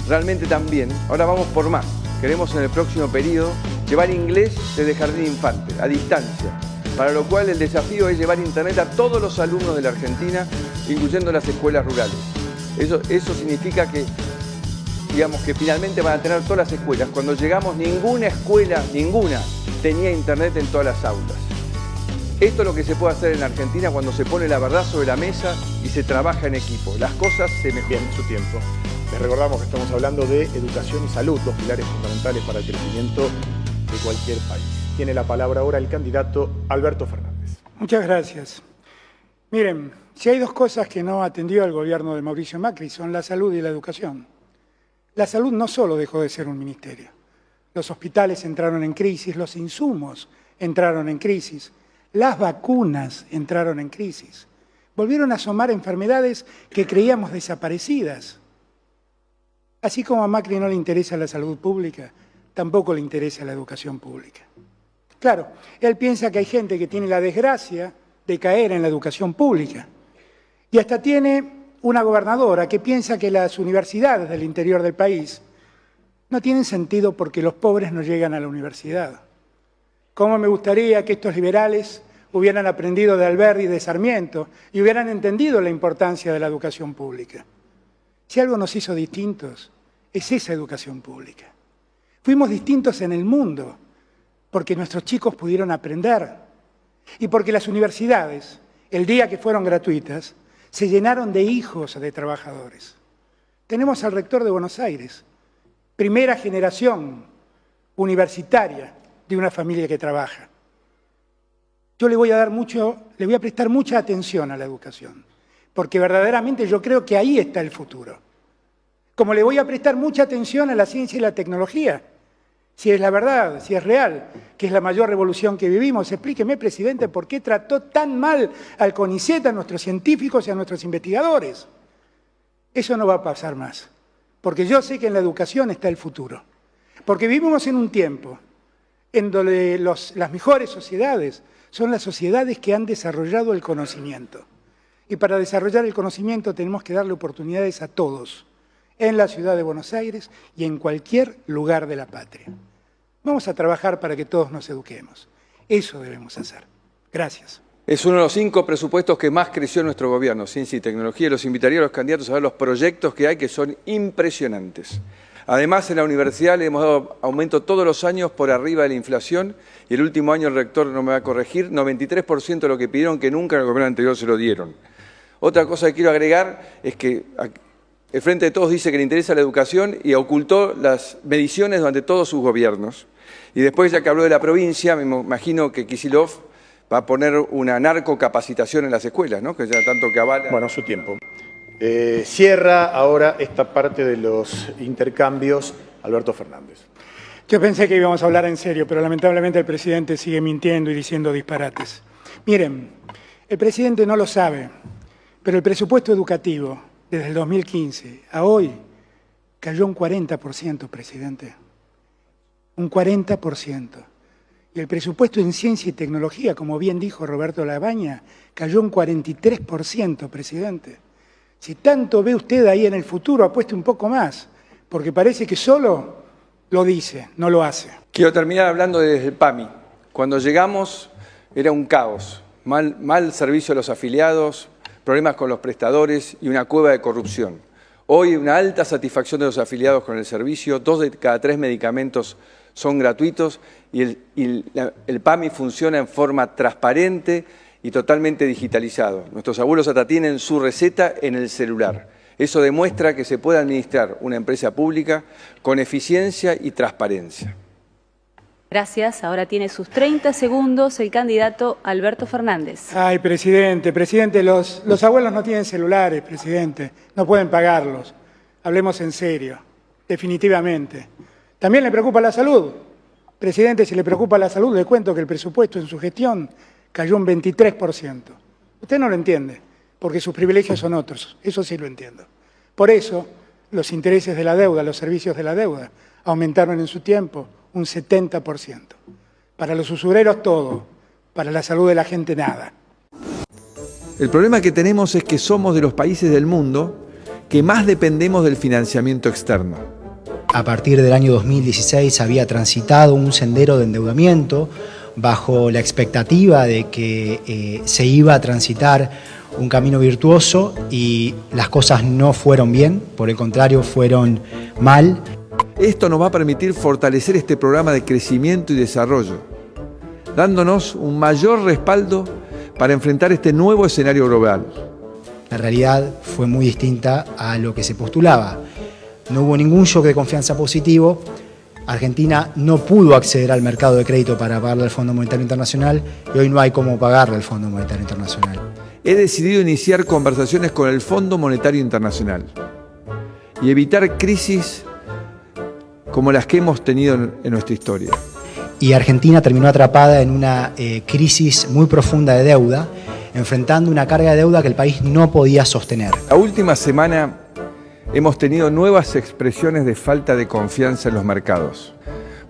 realmente tan bien, ahora vamos por más. Queremos en el próximo periodo llevar inglés desde jardín de infantes, a distancia, para lo cual el desafío es llevar internet a todos los alumnos de la Argentina, incluyendo las escuelas rurales. Eso significa que, digamos, que finalmente van a tener todas las escuelas. Cuando llegamos, ninguna escuela, tenía internet en todas las aulas. Esto es lo que se puede hacer en la Argentina cuando se pone la verdad sobre la mesa y se trabaja en equipo. Las cosas se mejoran. Bien, su tiempo. Les recordamos que estamos hablando de educación y salud, 2 pilares fundamentales para el crecimiento de cualquier país. Tiene la palabra ahora el candidato Alberto Fernández. Muchas gracias. Miren, si hay 2 cosas que no atendió el gobierno de Mauricio Macri son la salud y la educación. La salud no solo dejó de ser un ministerio. Los hospitales entraron en crisis, los insumos entraron en crisis, las vacunas entraron en crisis. Volvieron a asomar enfermedades que creíamos desaparecidas. Así como a Macri no le interesa la salud pública, tampoco le interesa la educación pública. Claro, él piensa que hay gente que tiene la desgracia de caer en la educación pública. Y hasta tiene una gobernadora que piensa que las universidades del interior del país no tienen sentido porque los pobres no llegan a la universidad. Cómo me gustaría que estos liberales hubieran aprendido de Alberdi y de Sarmiento y hubieran entendido la importancia de la educación pública. Si algo nos hizo distintos, es esa educación pública. Fuimos distintos en el mundo porque nuestros chicos pudieron aprender y porque las universidades, el día que fueron gratuitas, se llenaron de hijos de trabajadores. Tenemos al rector de Buenos Aires, primera generación universitaria de una familia que trabaja. Yo le voy a prestar mucha atención a la educación, porque verdaderamente yo creo que ahí está el futuro. Como le voy a prestar mucha atención a la ciencia y la tecnología, si es la verdad, si es real, que es la mayor revolución que vivimos. Explíqueme, presidente, por qué trató tan mal al CONICET, a nuestros científicos y a nuestros investigadores. Eso no va a pasar más, porque yo sé que en la educación está el futuro. Porque vivimos en un tiempo en donde las mejores sociedades son las sociedades que han desarrollado el conocimiento. Y para desarrollar el conocimiento tenemos que darle oportunidades a todos, en la ciudad de Buenos Aires y en cualquier lugar de la patria. Vamos a trabajar para que todos nos eduquemos. Eso debemos hacer. Gracias. Es uno de los 5 presupuestos que más creció nuestro gobierno, ciencia y tecnología. Los invitaría a los candidatos a ver los proyectos que hay, que son impresionantes. Además, en la universidad le hemos dado aumento todos los años por arriba de la inflación y el último año el rector no me va a corregir, 93% de lo que pidieron que nunca en el gobierno anterior se lo dieron. Otra cosa que quiero agregar es que el Frente de Todos dice que le interesa la educación y ocultó las mediciones durante todos sus gobiernos. Y después, ya que habló de la provincia, me imagino que Kicillof va a poner una narcocapacitación en las escuelas, ¿no? Que ya tanto que avala. Bueno, su tiempo. Cierra ahora esta parte de los intercambios Alberto Fernández. Yo pensé que íbamos a hablar en serio, pero lamentablemente el presidente sigue mintiendo y diciendo disparates. Miren, el presidente no lo sabe, pero el presupuesto educativo desde el 2015 a hoy cayó un 40%, presidente. Un 40%. Y el presupuesto en ciencia y tecnología, como bien dijo Roberto Labaña, cayó un 43%, presidente. Si tanto ve usted ahí en el futuro, apueste un poco más, porque parece que solo lo dice, no lo hace. Quiero terminar hablando desde el PAMI. Cuando llegamos era un caos, mal servicio a los afiliados, problemas con los prestadores y una cueva de corrupción. Hoy una alta satisfacción de los afiliados con el servicio, 2 de cada 3 medicamentos son gratuitos y el PAMI funciona en forma transparente y totalmente digitalizado. Nuestros abuelos hasta tienen su receta en el celular. Eso demuestra que se puede administrar una empresa pública con eficiencia y transparencia. Gracias. Ahora tiene sus 30 segundos el candidato Alberto Fernández. Ay, presidente, los abuelos no tienen celulares, presidente, no pueden pagarlos. Hablemos en serio, definitivamente. ¿También le preocupa la salud? Presidente, si le preocupa la salud, le cuento que el presupuesto en su gestión cayó un 23%. Usted no lo entiende, porque sus privilegios son otros, eso sí lo entiendo. Por eso, los intereses de la deuda, los servicios de la deuda, aumentaron en su tiempo un 70%. Para los usureros todo, para la salud de la gente nada. El problema que tenemos es que somos de los países del mundo que más dependemos del financiamiento externo. A partir del año 2016 había transitado un sendero de endeudamiento bajo la expectativa de que se iba a transitar un camino virtuoso y las cosas no fueron bien, por el contrario fueron mal. Esto nos va a permitir fortalecer este programa de crecimiento y desarrollo, dándonos un mayor respaldo para enfrentar este nuevo escenario global. La realidad fue muy distinta a lo que se postulaba. No hubo ningún shock de confianza positivo. Argentina no pudo acceder al mercado de crédito para pagarle al Fondo Monetario Internacional y hoy no hay cómo pagarle al Fondo Monetario Internacional. He decidido iniciar conversaciones con el Fondo Monetario Internacional y evitar crisis como las que hemos tenido en nuestra historia. Y Argentina terminó atrapada en una crisis muy profunda de deuda, enfrentando una carga de deuda que el país no podía sostener. La última semana hemos tenido nuevas expresiones de falta de confianza en los mercados.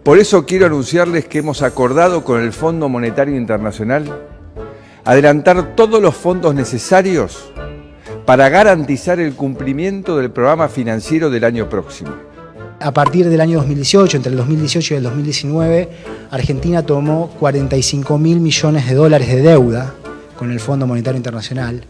Por eso quiero anunciarles que hemos acordado con el Fondo Monetario Internacional adelantar todos los fondos necesarios para garantizar el cumplimiento del programa financiero del año próximo. A partir del año 2018, entre el 2018 y el 2019, Argentina tomó 45.000 millones de dólares de deuda con el Fondo Monetario Internacional,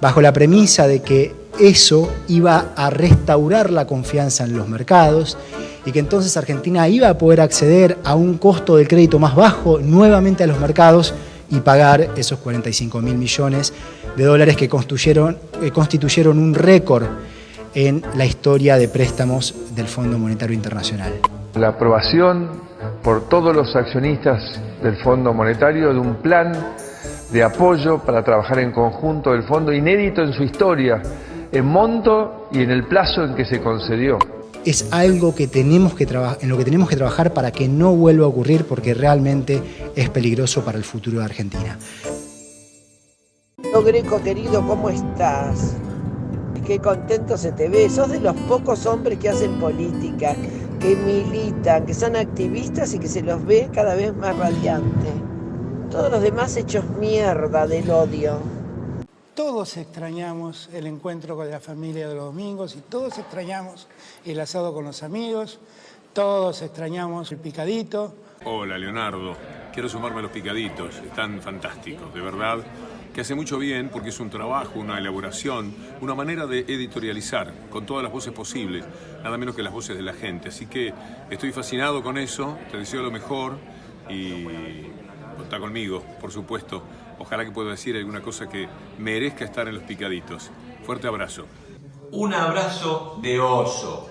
bajo la premisa de que eso iba a restaurar la confianza en los mercados y que entonces Argentina iba a poder acceder a un costo del crédito más bajo nuevamente a los mercados y pagar esos 45.000 millones de dólares que constituyeron un récord en la historia de préstamos del Fondo Monetario Internacional. La aprobación por todos los accionistas del Fondo Monetario de un plan de apoyo para trabajar en conjunto del fondo, inédito en su historia, en monto y en el plazo en que se concedió. Es algo que en lo que tenemos que trabajar para que no vuelva a ocurrir, porque realmente es peligroso para el futuro de Argentina. Greco querido, ¿cómo estás? Qué contento se te ve. Sos de los pocos hombres que hacen política, que militan, que son activistas y que se los ve cada vez más radiante. Todos los demás hechos mierda del odio. Todos extrañamos el encuentro con la familia de los domingos y todos extrañamos el asado con los amigos, todos extrañamos el picadito. Hola, Leonardo. Quiero sumarme a los picaditos. Están fantásticos, de verdad. Que hace mucho bien porque es un trabajo, una elaboración, una manera de editorializar con todas las voces posibles, nada menos que las voces de la gente. Así que estoy fascinado con eso, te deseo lo mejor y contá conmigo, por supuesto. Ojalá que pueda decir alguna cosa que merezca estar en los picaditos. Fuerte abrazo. Un abrazo de oso.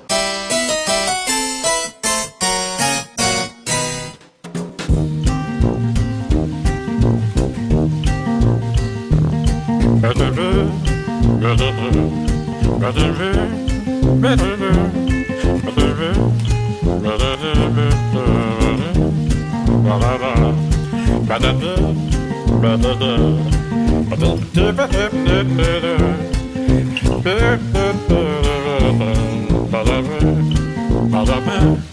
Ba-da-ba